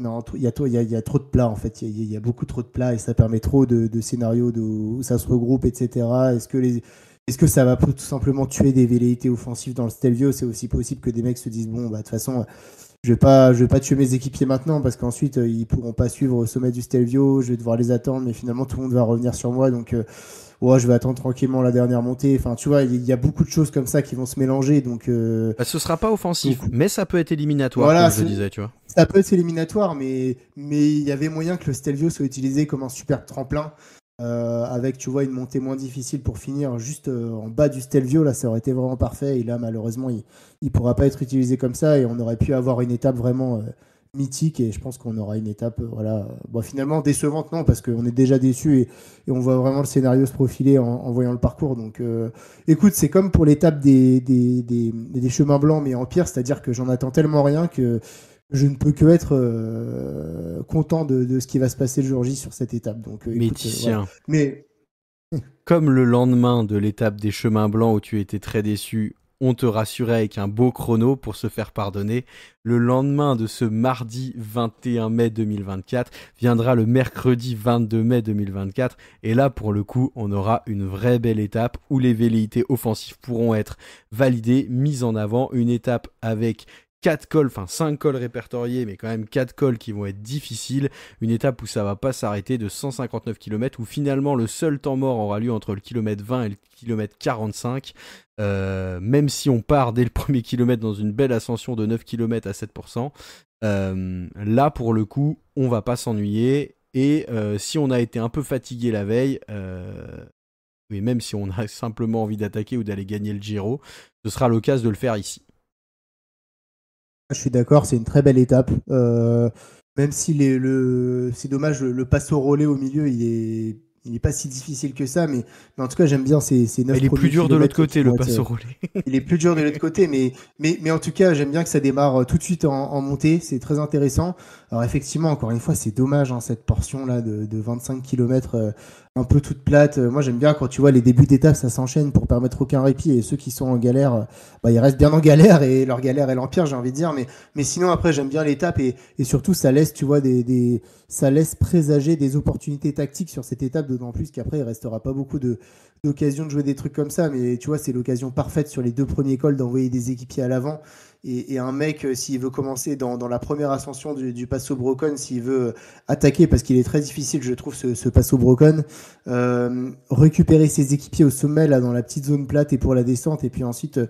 Non, il y a trop de plats. En fait, il y a beaucoup trop de plats et ça permet trop de scénarios où ça se regroupe, etc. Est-ce que ça va tout simplement tuer des velléités offensives dans le Stelvio? C'est aussi possible que des mecs se disent bon, bah, de toute façon, je vais pas tuer mes équipiers maintenant parce qu'ensuite, ils pourront pas suivre au sommet du Stelvio. Je vais devoir les attendre, mais finalement, tout le monde va revenir sur moi. Donc, ouais, je vais attendre tranquillement la dernière montée. Enfin, tu vois, il y a beaucoup de choses comme ça qui vont se mélanger. Donc, bah, ce sera pas offensif, mais ça peut être éliminatoire, voilà, comme je disais, tu vois. ça peut être éliminatoire, mais il y avait moyen que le Stelvio soit utilisé comme un super tremplin. Avec, tu vois, une montée moins difficile pour finir juste en bas du Stelvio. Là, ça aurait été vraiment parfait. Et là, malheureusement, il pourra pas être utilisé comme ça. Et on aurait pu avoir une étape vraiment mythique. Et je pense qu'on aura une étape, voilà, bon, finalement décevante, non, parce qu'on est déjà déçu et on voit vraiment le scénario se profiler en voyant le parcours. Donc, écoute, c'est comme pour l'étape des chemins blancs, mais en pire, c'est-à-dire que j'en attends tellement rien que je ne peux que être content de ce qui va se passer le jour J sur cette étape. Donc, mais écoute, tiens, voilà. Mais comme le lendemain de l'étape des chemins blancs où tu étais très déçu, on te rassurait avec un beau chrono pour se faire pardonner. Le lendemain de ce mardi 21 mai 2024 viendra le mercredi 22 mai 2024. Et là, pour le coup, on aura une vraie belle étape où les velléités offensives pourront être validées, mises en avant. Une étape avec 5 cols répertoriés, mais quand même 4 cols qui vont être difficiles. Une étape où ça va pas s'arrêter, de 159 km, où finalement le seul temps mort aura lieu entre le kilomètre 20 et le kilomètre 45. Même si on part dès le premier kilomètre dans une belle ascension de 9 km à 7%, là pour le coup, on va pas s'ennuyer. Et si on a été un peu fatigué la veille, mais même si on a simplement envie d'attaquer ou d'aller gagner le Giro, ce sera l'occasion de le faire ici. je suis d'accord, c'est une très belle étape. Même si c'est dommage, le passo relais au milieu, il est pas si difficile que ça, mais en tout cas, j'aime bien ces 9 Il est plus premiers dur de l'autre kilomètres côté, qui le vont passo être, relais. il est plus dur de l'autre côté, mais en tout cas, j'aime bien que ça démarre tout de suite en montée. C'est très intéressant. Alors, effectivement, encore une fois, c'est dommage, hein, cette portion-là de 25 km un peu toute plate. Moi, j'aime bien quand tu vois les débuts d'étape, ça s'enchaîne pour permettre aucun répit. Et ceux qui sont en galère, bah, ils restent bien en galère et leur galère, elle empire, j'ai envie de dire. Mais sinon, après, j'aime bien l'étape et surtout, ça laisse, tu vois, ça laisse présager des opportunités tactiques sur cette étape, d'autant plus qu'après, il restera pas beaucoup d'occasion de jouer des trucs comme ça, mais tu vois, c'est l'occasion parfaite sur les 2 premiers cols d'envoyer des équipiers à l'avant. Et un mec, s'il veut commencer dans la première ascension du Passo Brocone, s'il veut attaquer, parce qu'il est très difficile, je trouve, ce Passo Brocone, récupérer ses équipiers au sommet, là, dans la petite zone plate et pour la descente, et puis ensuite,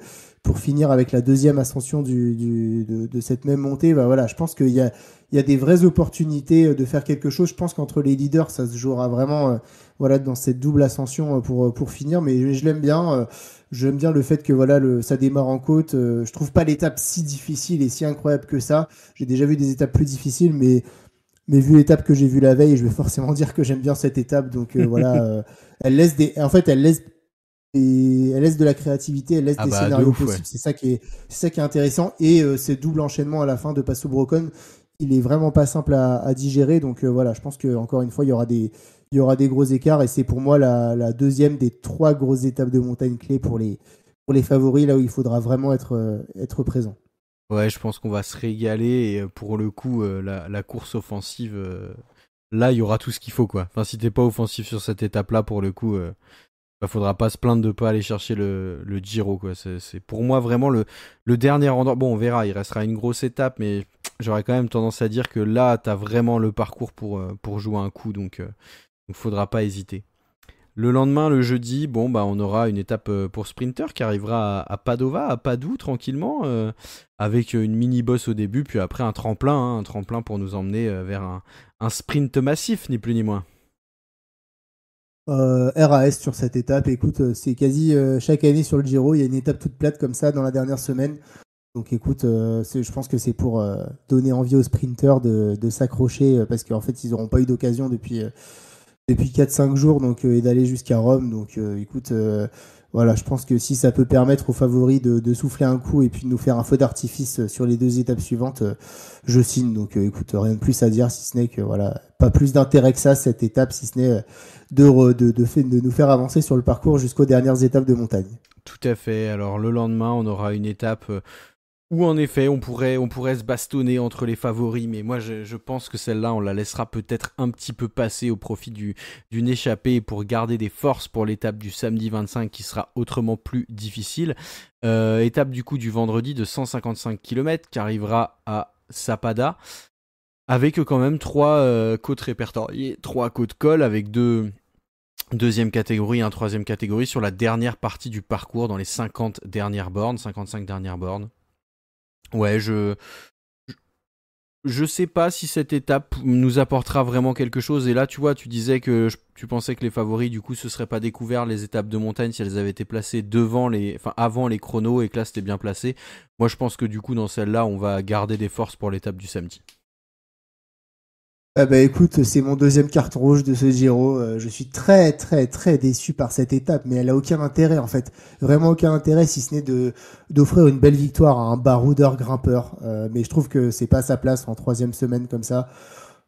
pour finir avec la deuxième ascension de cette même montée, bah voilà, je pense qu'il y a des vraies opportunités de faire quelque chose. Je pense qu'entre les leaders, ça se jouera vraiment voilà, dans cette double ascension pour finir. Mais je l'aime bien. J'aime bien le fait que voilà, ça démarre en côte. Je trouve pas l'étape si difficile et si incroyable que ça. J'ai déjà vu des étapes plus difficiles, mais vu l'étape que j'ai vue la veille, je vais forcément dire que j'aime bien cette étape. Donc voilà, en fait, elle laisse de la créativité, elle laisse des scénarios possibles. Ouais. C'est ça qui est intéressant. Et ce double enchaînement à la fin de Passo Brocone, il est vraiment pas simple à digérer. Donc voilà, je pense que encore une fois, il y aura des gros écarts. Et c'est pour moi la deuxième des 3 grosses étapes de montagne clés pour les favoris, là où il faudra vraiment être présent. Ouais, je pense qu'on va se régaler. Et pour le coup, la course offensive là il y aura tout ce qu'il faut quoi. Enfin si t'es pas offensif sur cette étape-là pour le coup, faudra pas se plaindre de pas aller chercher le Giro quoi. C'est pour moi vraiment le dernier endroit. Bon on verra, il restera une grosse étape, mais j'aurais quand même tendance à dire que là t'as vraiment le parcours pour jouer un coup, donc faudra pas hésiter. Le lendemain, le jeudi, bon, bah, on aura une étape pour sprinter qui arrivera à Padova, à Padoue, tranquillement, avec une mini-bosse au début, puis après un tremplin pour nous emmener vers un sprint massif, ni plus ni moins. RAS sur cette étape, écoute, c'est quasi chaque année sur le Giro, il y a une étape toute plate comme ça dans la dernière semaine. Donc écoute, je pense que c'est pour donner envie aux sprinters de s'accrocher, parce qu'en fait, ils n'auront pas eu d'occasion depuis 4-5 jours donc, et d'aller jusqu'à Rome. Donc écoute, voilà, je pense que si ça peut permettre aux favoris de souffler un coup et puis de nous faire un feu d'artifice sur les 2 étapes suivantes, je signe. Donc écoute, rien de plus à dire si ce n'est que voilà, pas plus d'intérêt que ça cette étape, si ce n'est de nous faire avancer sur le parcours jusqu'aux dernières étapes de montagne. Tout à fait. Alors le lendemain, on aura une étape où en effet, on pourrait se bastonner entre les favoris, mais moi je pense que celle-là, on la laissera peut-être un petit peu passer au profit d'une échappée pour garder des forces pour l'étape du samedi 25 qui sera autrement plus difficile. Étape du coup du vendredi de 155 km qui arrivera à Sappada, avec quand même 3 côtes répertoriées, 3 côtes col avec deuxième catégorie, troisième catégorie sur la dernière partie du parcours dans les 55 dernières bornes. Ouais, je sais pas si cette étape nous apportera vraiment quelque chose. Et là, tu vois, tu disais que tu pensais que les favoris, du coup, se seraient pas découverts les étapes de montagne si elles avaient été placées avant les chronos et que là, c'était bien placé. Moi, je pense que du coup, dans celle-là, on va garder des forces pour l'étape du samedi. Ah bah écoute, c'est mon deuxième carton rouge de ce Giro. Je suis très très très déçu par cette étape, mais elle a aucun intérêt en fait. Vraiment aucun intérêt si ce n'est d'offrir une belle victoire à un baroudeur grimpeur. Mais je trouve que c'est pas sa place en 3e semaine comme ça.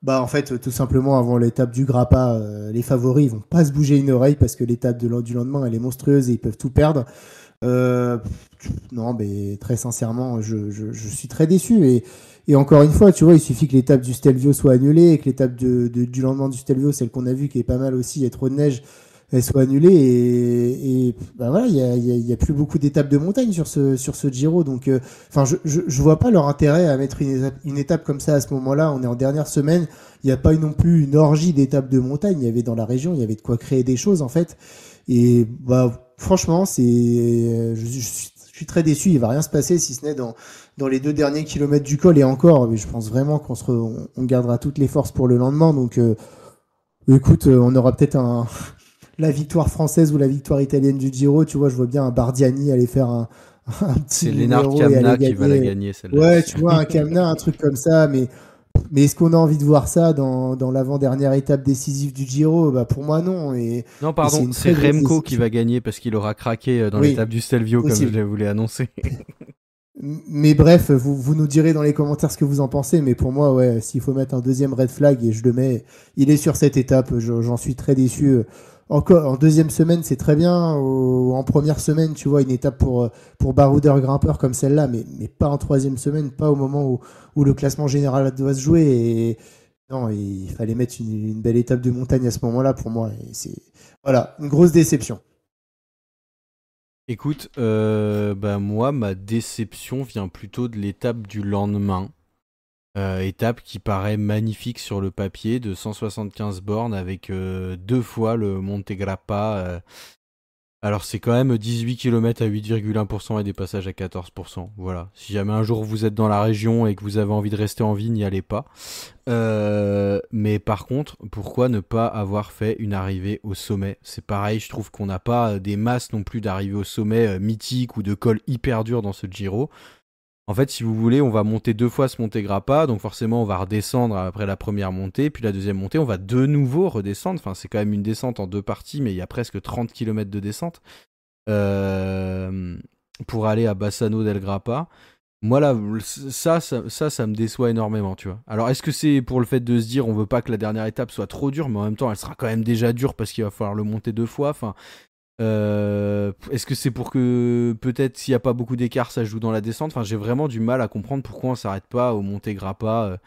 Bah en fait, tout simplement avant l'étape du Grappa, les favoris ils vont pas se bouger une oreille parce que l'étape du lendemain elle est monstrueuse et ils peuvent tout perdre. Euh, non, mais très sincèrement, je suis très déçu. Et encore une fois, tu vois, il suffit que l'étape du Stelvio soit annulée et que l'étape du lendemain du Stelvio, celle qu'on a vue qui est pas mal aussi, il y a trop de neige, elle soit annulée. Et bah voilà, il y a plus beaucoup d'étapes de montagne sur ce Giro. Donc, enfin, je vois pas leur intérêt à mettre une étape comme ça à ce moment-là. On est en dernière semaine. Il n'y a pas eu non plus une orgie d'étapes de montagne. Il y avait dans la région, il y avait de quoi créer des choses en fait. Et bah franchement, je suis très déçu. Il va rien se passer si ce n'est dans les 2 derniers kilomètres du col et encore. Mais je pense vraiment on gardera toutes les forces pour le lendemain. Donc, écoute, on aura peut-être la victoire française ou la victoire italienne du Giro. Tu vois, je vois bien un Bardiani aller faire un petit C'est Lennart numéro et Kamna aller qui va la gagner. gagner, celle-là. Ouais, tu vois, un Kamna, un truc comme ça. Mais est-ce qu'on a envie de voir ça dans l'avant-dernière étape décisive du Giro? Bah pour moi non. Non, Et c'est pardon, une c'est très grosse Remco qui déception. va gagner parce qu'il aura craqué dans Oui, l'étape du Stelvio, comme je possible. l'ai voulu annoncer. Mais bref, vous nous direz dans les commentaires ce que vous en pensez. Mais pour moi, ouais, s'il faut mettre un deuxième red flag, et je le mets, il est sur cette étape. J'en suis très déçu. Encore en 2e semaine, c'est très bien. En première semaine, tu vois, une étape pour baroudeur grimpeur comme celle-là, mais pas en 3e semaine, pas au moment où le classement général doit se jouer. Et non, il fallait mettre une belle étape de montagne à ce moment-là pour moi. Et c'est voilà, une grosse déception. Écoute, bah moi, ma déception vient plutôt de l'étape du lendemain. Étape qui paraît magnifique sur le papier, de 175 bornes avec 2 fois le Monte Grappa. Alors c'est quand même 18 km à 8,1% et des passages à 14%. Voilà. Si jamais un jour vous êtes dans la région et que vous avez envie de rester en vie, n'y allez pas. Mais par contre, pourquoi ne pas avoir fait une arrivée au sommet? C'est pareil, je trouve qu'on n'a pas des masses non plus d'arrivées au sommet mythiques ou de cols hyper durs dans ce Giro. En fait, si vous voulez, on va monter 2 fois ce Monte Grappa, donc forcément on va redescendre après la première montée, puis la deuxième montée, on va de nouveau redescendre. Enfin, c'est quand même une descente en 2 parties, mais il y a presque 30 km de descente pour aller à Bassano del Grappa. Moi là, ça me déçoit énormément, tu vois. Alors, est-ce que c'est pour le fait de se dire on veut pas que la dernière étape soit trop dure, mais en même temps, elle sera quand même déjà dure parce qu'il va falloir le monter 2 fois. Enfin, est-ce que c'est pour que peut-être s'il n'y a pas beaucoup d'écart ça joue dans la descente? Enfin j'ai vraiment du mal à comprendre pourquoi on s'arrête pas au Monte Grappa.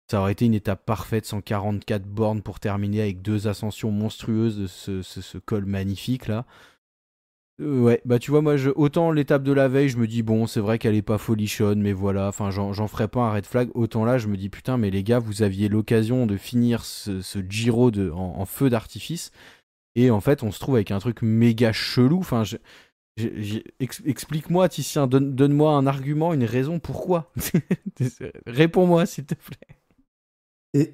Ça aurait été une étape parfaite, 144 bornes pour terminer avec 2 ascensions monstrueuses de ce col magnifique là. Ouais, bah tu vois, moi, autant l'étape de la veille, je me dis, bon, c'est vrai qu'elle est pas folichonne, mais voilà, enfin, j'en ferai pas un red flag. Autant là, je me dis, putain, mais les gars, vous aviez l'occasion de finir ce Giro en feu d'artifice, et en fait, on se trouve avec un truc méga chelou. Enfin, explique-moi, Titien, donne-moi un argument, une raison, pourquoi. Réponds-moi, s'il te plaît.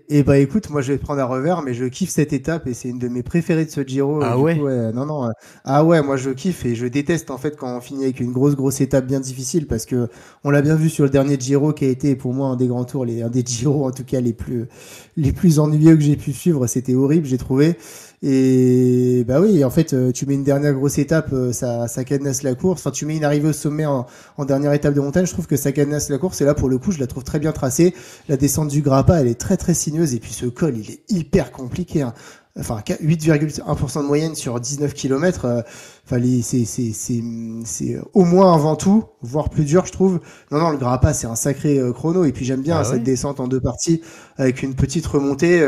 Et bah écoute, moi je vais te prendre un revers, mais je kiffe cette étape et c'est une de mes préférées de ce Giro. Ah Du ouais? coup, ouais, non, non. Ah ouais, moi je kiffe et je déteste en fait quand on finit avec une grosse étape bien difficile parce que on l'a bien vu sur le dernier Giro qui a été pour moi un des grands tours, un des Giros en tout cas les plus ennuyeux que j'ai pu suivre. C'était horrible, j'ai trouvé. Et bah oui, en fait, tu mets une dernière grosse étape, ça cadenasse la course. Enfin, tu mets une arrivée au sommet en dernière étape de montagne. Je trouve que ça cadenasse la course. Et là, pour le coup, je la trouve très bien tracée. La descente du Grappa, elle est très sinueuse. Et puis ce col, il est hyper compliqué, hein. Enfin, 8,1% de moyenne sur 19 km. Enfin, c'est au moins un Ventoux, voire plus dur, je trouve. Non, non, le Grappa, c'est un sacré chrono. Et puis j'aime bien Ah cette ouais? descente en deux parties avec une petite remontée.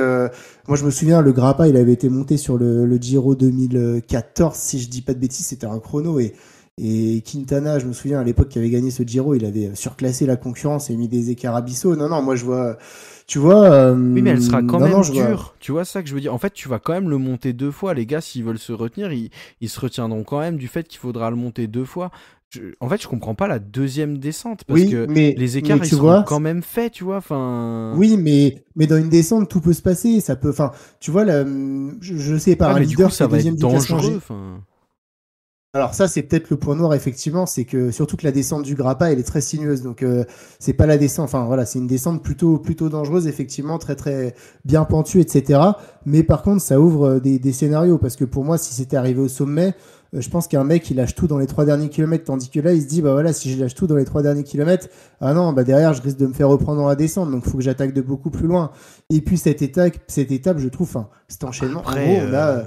Moi, je me souviens, le Grappa, il avait été monté sur le Giro 2014, si je dis pas de bêtises, c'était un chrono. Et Quintana, je me souviens, à l'époque, qui avait gagné ce Giro, il avait surclassé la concurrence et mis des écarts abyssaux. Non, non, moi, je vois, tu vois, Oui, mais elle sera quand non, non, même je vois. dure. Tu vois ça que je veux dire. En fait, tu vas quand même le monter 2 fois. Les gars, s'ils veulent se retenir, ils se retiendront quand même du fait qu'il faudra le monter 2 fois. En fait, je comprends pas la deuxième descente parce Oui, que les mais écarts, ils tu seront vois, quand même faits, tu vois. Enfin. oui, mais dans une descente, tout peut se passer. Ça peut, enfin, tu vois, je sais, par Ouais, un mais du coup, leader qui ça est va être deuxième du classement. dangereux. Enfin. Alors ça, c'est peut-être le point noir, effectivement, c'est que surtout que la descente du Grappa, elle est très sinueuse, donc c'est pas la descente, enfin voilà, c'est une descente plutôt dangereuse, effectivement, très bien pentue, etc. Mais par contre, ça ouvre des scénarios, parce que pour moi, si c'était arrivé au sommet, je pense qu'un mec, il lâche tout dans les 3 derniers kilomètres, tandis que là, il se dit, bah voilà, si je lâche tout dans les 3 derniers kilomètres, ah non, bah derrière, je risque de me faire reprendre dans la descente, donc il faut que j'attaque de beaucoup plus loin. Et puis cette étape, je trouve, enfin, cet enchaînement, en Après, gros, on a,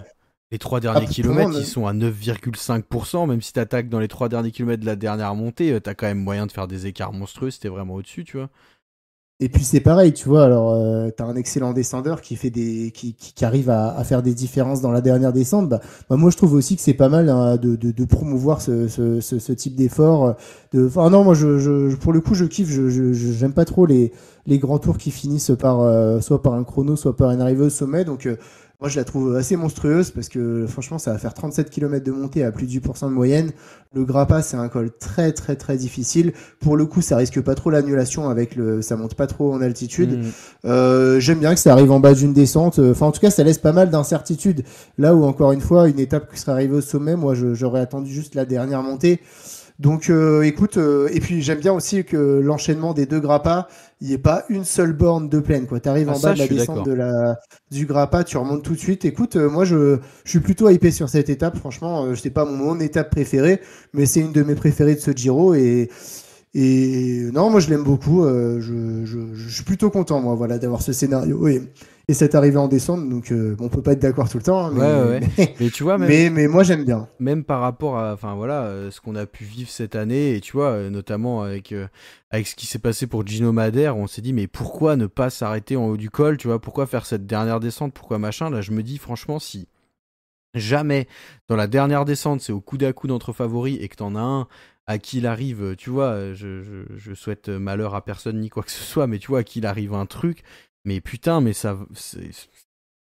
les 3 derniers pour moi, kilomètres, ils sont à 9,5%. Même si t'attaques dans les 3 derniers kilomètres de la dernière montée, t'as quand même moyen de faire des écarts monstrueux si t'es vraiment au-dessus, tu vois. et puis c'est pareil, tu vois, alors t'as un excellent descendeur qui fait qui arrive à faire des différences dans la dernière descente. Moi je trouve aussi que c'est pas mal, hein, de promouvoir ce type d'effort. Enfin non, moi pour le coup je kiffe, j'aime pas trop les grands tours qui finissent par soit par un chrono, soit par une arrivée au sommet. Donc moi je la trouve assez monstrueuse parce que franchement ça va faire 37 km de montée à plus de 8% de moyenne. Le Grappa c'est un col très difficile. Pour le coup, ça risque pas trop l'annulation ça monte pas trop en altitude. Hmm. J'aime bien que ça arrive en bas d'une descente. Enfin, en tout cas, ça laisse pas mal d'incertitudes. Là où, encore une fois, une étape qui serait arrivée au sommet, moi, j'aurais attendu juste la dernière montée. Donc, écoute, et puis j'aime bien aussi que l'enchaînement des deux Grappas, il n'y ait pas une seule borne de plaine, quoi. Tu arrives Ah, en bas ça, de je la suis descente d'accord. du Grappa, tu remontes tout de suite. Écoute, moi, je suis plutôt hypé sur cette étape. Franchement, c'est pas mon étape préférée, mais c'est une de mes préférées de ce Giro. Et non, moi je l'aime beaucoup. Je suis plutôt content, moi, voilà, d'avoir ce scénario et cette arrivée en descente. Donc, bon, on peut pas être d'accord tout le temps, hein, Ouais, ouais, ouais. Mais tu vois, mais moi j'aime bien. même par rapport à, enfin voilà, ce qu'on a pu vivre cette année, et tu vois, notamment avec ce qui s'est passé pour Gino Madère, on s'est dit, mais pourquoi ne pas s'arrêter en haut du col, tu vois, pourquoi faire cette dernière descente, pourquoi machin. Là, je me dis, franchement, si jamais dans la dernière descente, c'est au coude à coude entre favoris et que t'en as un à qui il arrive, tu vois, je souhaite malheur à personne ni quoi que ce soit, mais tu vois, à qui il arrive un truc, mais putain, mais ça, je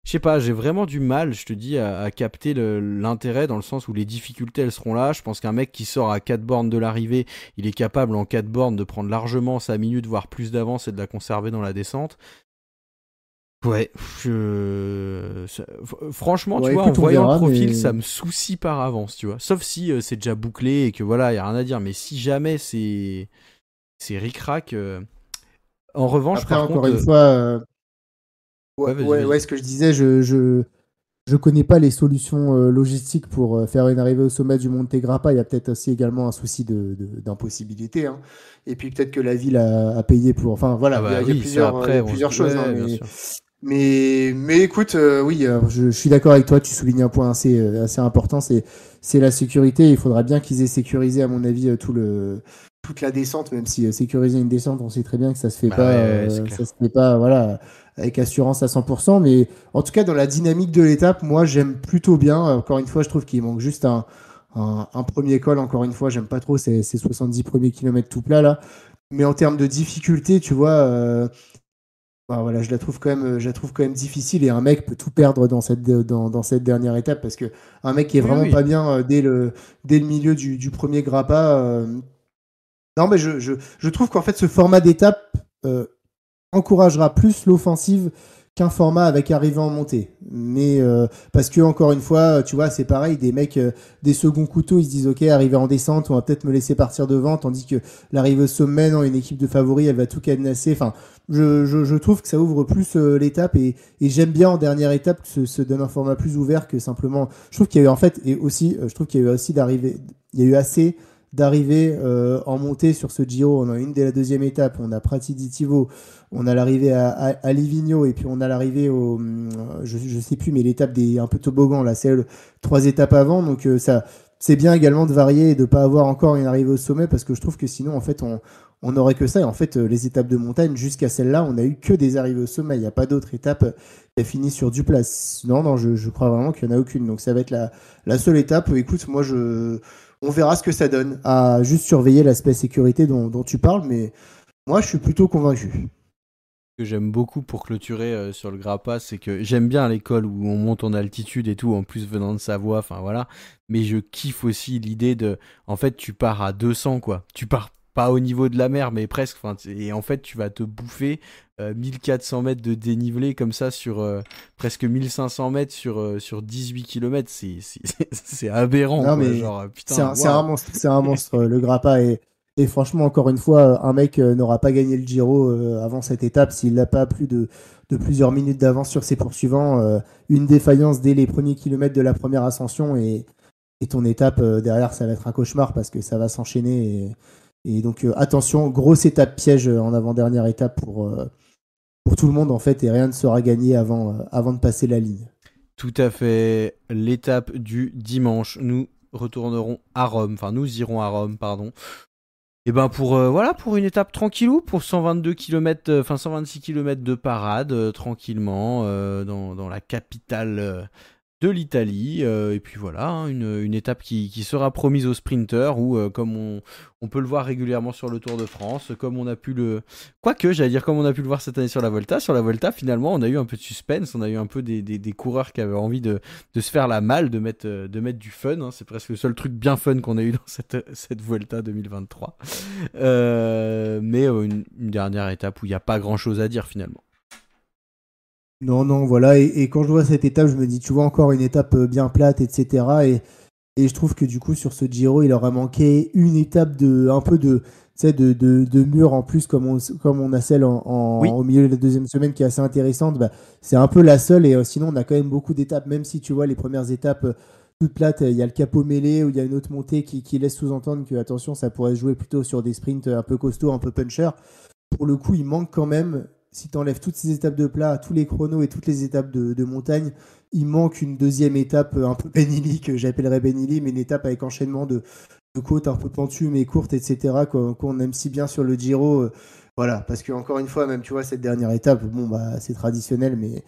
sais pas, j'ai vraiment du mal, je te dis, à capter l'intérêt dans le sens où les difficultés elles seront là. Je pense qu'un mec qui sort à 4 bornes de l'arrivée, il est capable en 4 bornes de prendre largement sa minute, voire plus d'avance et de la conserver dans la descente. Ouais, franchement, tu Ouais, vois, en écoute, on voyant le verra, profil, ça mais me soucie par avance, tu vois. Sauf si c'est déjà bouclé et que voilà, y a rien à dire. Mais si jamais c'est ric-rac. En revanche, après, par encore contre, une fois, ouais, vas-y, vas-y. ce que je disais, je connais pas les solutions logistiques pour faire une arrivée au sommet du Monte Grappa. Il y a peut-être aussi également un souci d'impossibilité, hein. Et puis peut-être que la ville a payé pour. Enfin Ah voilà, bah il y a oui, ça il y après, a on se plusieurs dit, choses, hein, ouais, bien sûr. mais écoute, oui, je suis d'accord avec toi. Tu soulignes un point assez important, c'est la sécurité. Il faudra bien qu'ils aient sécurisé, à mon avis, toute la descente, même si sécuriser une descente, on sait très bien que ça se fait Bah pas, ouais, c'est clair. ça se fait pas, voilà, avec assurance à 100%. Mais en tout cas, dans la dynamique de l'étape, moi, j'aime plutôt bien. Encore une fois, je trouve qu'il manque juste un premier col. Encore une fois, j'aime pas trop ces 70 premiers kilomètres tout plat là. Mais en termes de difficulté, tu vois, bah voilà, je la trouve quand même difficile et un mec peut tout perdre dans cette dernière étape parce que un mec qui est Oui, vraiment oui. pas bien dès le milieu du premier grappin. Non, mais je trouve qu'en fait, ce format d'étape encouragera plus l'offensive qu'un format avec arrivée en montée. Mais parce que, encore une fois, tu vois, c'est pareil, des mecs, des seconds couteaux, ils se disent, OK, arrivé en descente, on va peut-être me laisser partir devant, tandis que l'arrivée au sommet, non, une équipe de favoris, elle va tout cadenasser. Enfin, je trouve que ça ouvre plus l'étape et j'aime bien en dernière étape que se donne un format plus ouvert que simplement. Je trouve qu'il y a eu, en fait, et aussi, je trouve qu'il y a eu aussi d'arriver, il y a eu assez d'arriver en montée sur ce Giro. On a une dès la deuxième étape, on a Prati-Ditivo, on a l'arrivée à Livigno et puis on a l'arrivée au, je sais plus, mais l'étape des un peu toboggan là, c'est 3 étapes avant. Donc ça, c'est bien également de varier et de pas avoir encore une arrivée au sommet parce que je trouve que sinon en fait on aurait que ça. Et en fait, les étapes de montagne jusqu'à celle-là, on a eu que des arrivées au sommet. Il n'y a pas d'autre étape qui a fini sur du place. Non, non, je crois vraiment qu'il n'y en a aucune. Donc ça va être la seule étape. Écoute, moi on verra ce que ça donne. À juste surveiller l'aspect sécurité dont tu parles, mais moi je suis plutôt convaincu. Que j'aime beaucoup pour clôturer sur le Grappa, c'est que j'aime bien l'école où on monte en altitude et tout, en plus venant de Savoie, enfin voilà. Mais je kiffe aussi l'idée de, en fait, tu pars à 200 quoi. Tu pars pas au niveau de la mer, mais presque. Enfin, et en fait, tu vas te bouffer 1400 mètres de dénivelé comme ça sur presque 1500 mètres sur 18 km. C'est aberrant Non, quoi. mais Genre, putain, c'est un waouh. monstre, c'est un monstre, le Grappa. Et franchement, encore une fois, un mec n'aura pas gagné le Giro avant cette étape s'il n'a pas plus de plusieurs minutes d'avance sur ses poursuivants. Une défaillance dès les premiers kilomètres de la première ascension et ton étape derrière, ça va être un cauchemar parce que ça va s'enchaîner. Et donc, attention, grosse étape piège en avant-dernière étape pour tout le monde en fait, et rien ne sera gagné avant de passer la ligne. Tout à fait. L'étape du dimanche, nous retournerons à Rome, enfin nous irons à Rome, pardon. Et ben pour voilà, pour une étape tranquillou, pour 122 km, enfin 126 km de parade, tranquillement dans la capitale de l'Italie. Et puis voilà, hein, une étape qui sera promise aux sprinteurs, ou comme on peut le voir régulièrement sur le Tour de France, comme on a pu le... Quoique, j'allais dire comme on a pu le voir cette année sur la Volta. Sur la Volta, finalement, on a eu un peu de suspense, on a eu un peu des coureurs qui avaient envie de se faire la malle, de mettre du fun. Hein. C'est presque le seul truc bien fun qu'on a eu dans cette Volta 2023. Mais une dernière étape où il n'y a pas grand-chose à dire finalement. Non, non, voilà. Et quand je vois cette étape, je me dis, tu vois, encore une étape bien plate, etc. Et je trouve que du coup, sur ce Giro, il aura manqué une étape un peu tu sais, de mur en plus, comme on a celle Oui, au milieu de la deuxième semaine qui est assez intéressante. Bah, c'est un peu la seule. Et sinon, on a quand même beaucoup d'étapes, même si tu vois les premières étapes toutes plates, il y a le capot mêlé où il y a une autre montée qui laisse sous-entendre que, attention, ça pourrait se jouer plutôt sur des sprints un peu costauds, un peu puncher. Pour le coup, il manque quand même, si tu enlèves toutes ces étapes de plat, tous les chronos et toutes les étapes de montagne, il manque une deuxième étape un peu Benilly, que j'appellerais Benilly, mais une étape avec enchaînement de côtes un peu pentues mais courtes, etc., qu'on aime si bien sur le Giro. Voilà, parce que encore une fois, même tu vois, cette dernière étape, bon, bah, c'est traditionnel, mais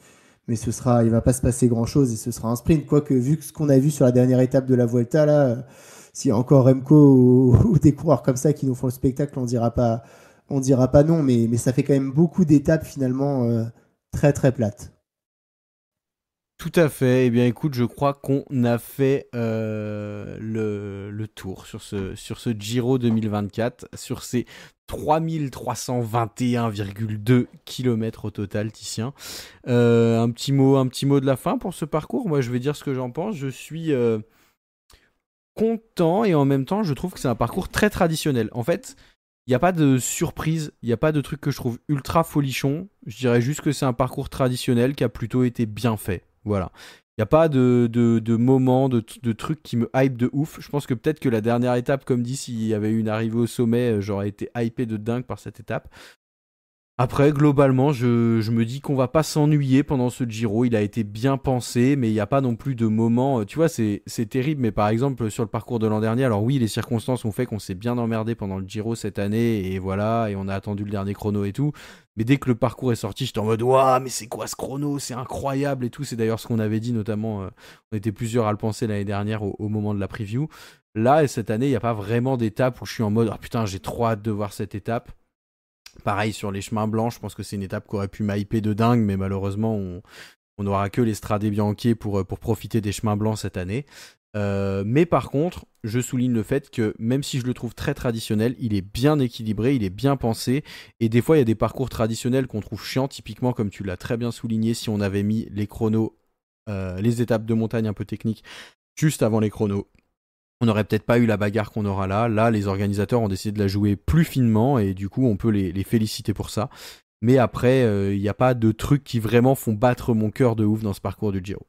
il va pas se passer grand-chose et ce sera un sprint. Quoique, vu ce qu'on a vu sur la dernière étape de la Vuelta, là, s'il y a encore Remco ou des coureurs comme ça qui nous font le spectacle, on dira pas non, mais ça fait quand même beaucoup d'étapes finalement très très plates. tout à fait. Eh bien, écoute, je crois qu'on a fait le tour sur ce Giro 2024, sur ces 3321,2 km au total, Titien. Un petit mot de la fin pour ce parcours. Moi, je vais dire ce que j'en pense. Je suis content et en même temps, je trouve que c'est un parcours très traditionnel. En fait, il n'y a pas de surprise, il n'y a pas de truc que je trouve ultra folichon. Je dirais juste que c'est un parcours traditionnel qui a plutôt été bien fait. Voilà. Il n'y a pas de moments, de trucs qui me hype de ouf. Je pense que peut-être que la dernière étape, comme dit, s'il y avait eu une arrivée au sommet, j'aurais été hypé de dingue par cette étape. Après, globalement, je me dis qu'on va pas s'ennuyer pendant ce Giro. Il a été bien pensé, mais il n'y a pas non plus de moment. Tu vois, c'est terrible, mais par exemple, sur le parcours de l'an dernier, alors oui, les circonstances ont fait qu'on s'est bien emmerdé pendant le Giro cette année, et voilà, et on a attendu le dernier chrono et tout. Mais dès que le parcours est sorti, j'étais en mode, ouah, mais c'est quoi ce chrono? C'est incroyable et tout. C'est d'ailleurs ce qu'on avait dit, notamment, on était plusieurs à le penser l'année dernière au moment de la preview. Là, et cette année, il n'y a pas vraiment d'étape où je suis en mode, ah putain, j'ai trop hâte de voir cette étape. Pareil sur les chemins blancs, je pense que c'est une étape qui aurait pu m'hyper de dingue, mais malheureusement, on n'aura que les Strade Bianche pour profiter des chemins blancs cette année. Mais par contre, je souligne le fait que même si je le trouve très traditionnel, il est bien équilibré, il est bien pensé, et des fois il y a des parcours traditionnels qu'on trouve chiants, typiquement comme tu l'as très bien souligné, si on avait mis les chronos, les étapes de montagne un peu techniques, juste avant les chronos, on n'aurait peut-être pas eu la bagarre qu'on aura là. Là, les organisateurs ont décidé de la jouer plus finement et du coup, on peut les féliciter pour ça. Mais après, il n'y a pas de trucs qui vraiment font battre mon cœur de ouf dans ce parcours du Giro.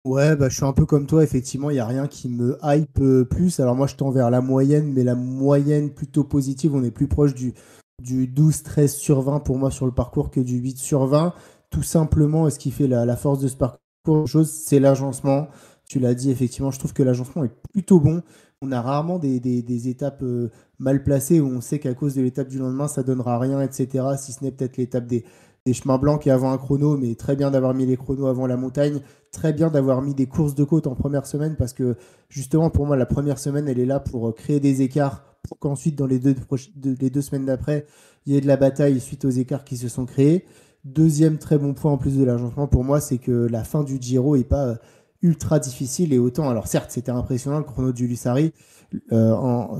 Ouais, bah, je suis un peu comme toi, effectivement, il n'y a rien qui me hype plus. Alors moi, je tends vers la moyenne, mais la moyenne plutôt positive, on est plus proche du 12-13 sur 20 pour moi sur le parcours que du 8 sur 20. Tout simplement, ce qui fait la force de ce parcours, c'est l'agencement. Tu l'as dit, effectivement, je trouve que l'agencement est plutôt bon. On a rarement des étapes mal placées où on sait qu'à cause de l'étape du lendemain, ça donnera rien, etc. Si ce n'est peut-être l'étape des chemins blancs qui est avant un chrono, mais très bien d'avoir mis les chronos avant la montagne. Très bien d'avoir mis des courses de côte en première semaine parce que justement, pour moi, la première semaine, elle est là pour créer des écarts pour qu'ensuite, dans les deux semaines d'après, il y ait de la bataille suite aux écarts qui se sont créés. Deuxième très bon point en plus de l'agencement pour moi, c'est que la fin du Giro n'est pas ultra difficile et autant. Alors certes, c'était impressionnant le chrono du Lussari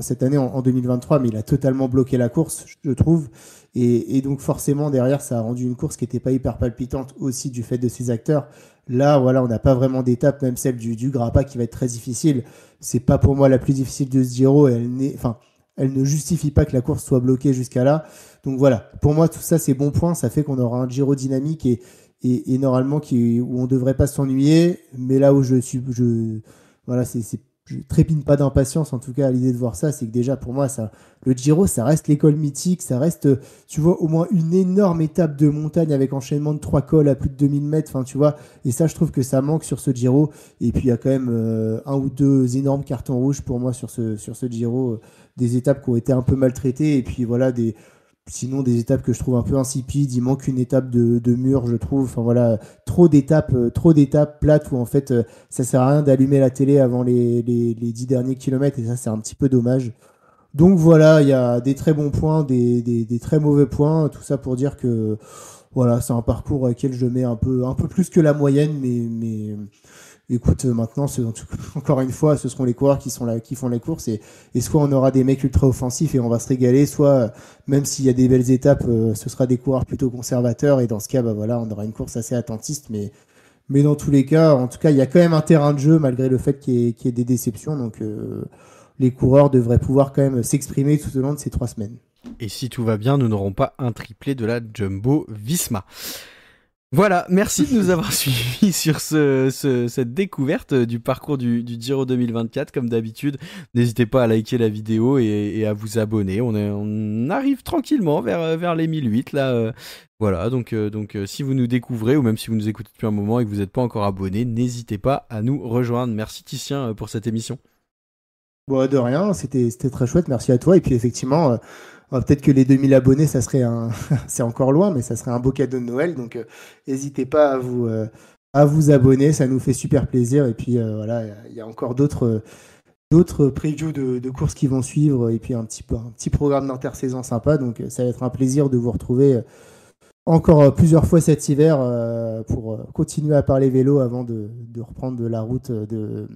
cette année en 2023, mais il a totalement bloqué la course, je trouve. Et donc forcément derrière, ça a rendu une course qui n'était pas hyper palpitante aussi du fait de ses acteurs. Là, voilà, on n'a pas vraiment d'étape, même celle du Grappa qui va être très difficile. C'est pas pour moi la plus difficile de ce Giro. Elle ne justifie pas que la course soit bloquée jusqu'à là. Donc voilà, pour moi tout ça c'est bon point. Ça fait qu'on aura un Giro dynamique et normalement où on ne devrait pas s'ennuyer, mais là où je trépigne pas d'impatience en tout cas à l'idée de voir ça, c'est que déjà pour moi le Giro ça reste l'école mythique, ça reste tu vois au moins une énorme étape de montagne avec enchaînement de 3 cols à plus de 2000 mètres, enfin tu vois, et ça je trouve que ça manque sur ce Giro, et puis il y a quand même un ou deux énormes cartons rouges pour moi sur ce Giro, des étapes qui ont été un peu maltraitées, et puis voilà sinon des étapes que je trouve un peu insipides. Il manque une étape de mur, je trouve. Enfin voilà, trop d'étapes plates où en fait ça sert à rien d'allumer la télé avant les 10 derniers kilomètres, et ça c'est un petit peu dommage. Donc voilà, il y a des très bons points, des très mauvais points, tout ça pour dire que voilà, c'est un parcours auquel je mets un peu plus que la moyenne, mais écoute, maintenant, encore une fois, ce seront les coureurs qui font les courses, et soit on aura des mecs ultra offensifs et on va se régaler, soit même s'il y a des belles étapes, ce sera des coureurs plutôt conservateurs, et dans ce cas, bah voilà, on aura une course assez attentiste, mais dans tous les cas, en tout cas, il y a quand même un terrain de jeu malgré le fait qu'il y ait des déceptions, donc les coureurs devraient pouvoir quand même s'exprimer tout au long de ces 3 semaines. Et si tout va bien, nous n'aurons pas un triplé de la Jumbo Visma. Voilà, merci de nous avoir suivis sur cette découverte du parcours du Giro 2024. Comme d'habitude, n'hésitez pas à liker la vidéo et à vous abonner. On arrive tranquillement vers les 1008 là. Voilà, donc si vous nous découvrez ou même si vous nous écoutez depuis un moment et que vous n'êtes pas encore abonné, n'hésitez pas à nous rejoindre. Merci Titien pour cette émission. Bon, de rien, c'était très chouette, merci à toi. Et puis effectivement, peut-être que les 2000 abonnés, ça serait c'est encore loin, mais ça serait un beau cadeau de Noël. Donc n'hésitez pas à vous abonner, ça nous fait super plaisir. Et puis voilà, il y a encore d'autres previews de courses qui vont suivre, et puis un petit programme d'intersaison sympa. Donc ça va être un plaisir de vous retrouver encore plusieurs fois cet hiver pour continuer à parler vélo avant de reprendre la route de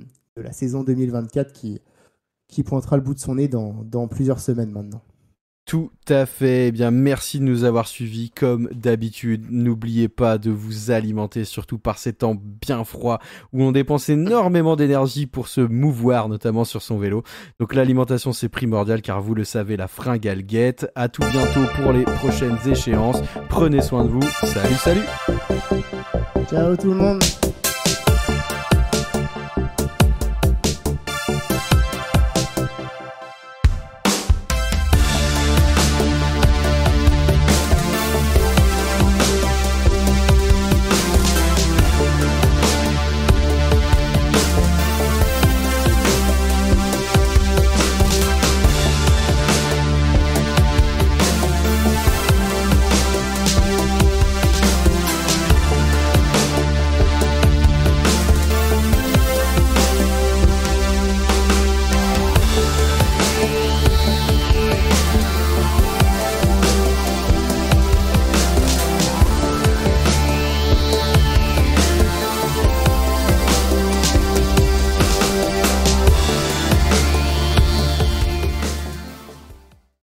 la saison 2024 qui pointera le bout de son nez dans plusieurs semaines maintenant. Tout à fait. Eh bien, merci de nous avoir suivis comme d'habitude. N'oubliez pas de vous alimenter, surtout par ces temps bien froids où on dépense énormément d'énergie pour se mouvoir, notamment sur son vélo. Donc l'alimentation, c'est primordial car vous le savez, la fringale guette. À tout bientôt pour les prochaines échéances. Prenez soin de vous. Salut, salut. Ciao tout le monde.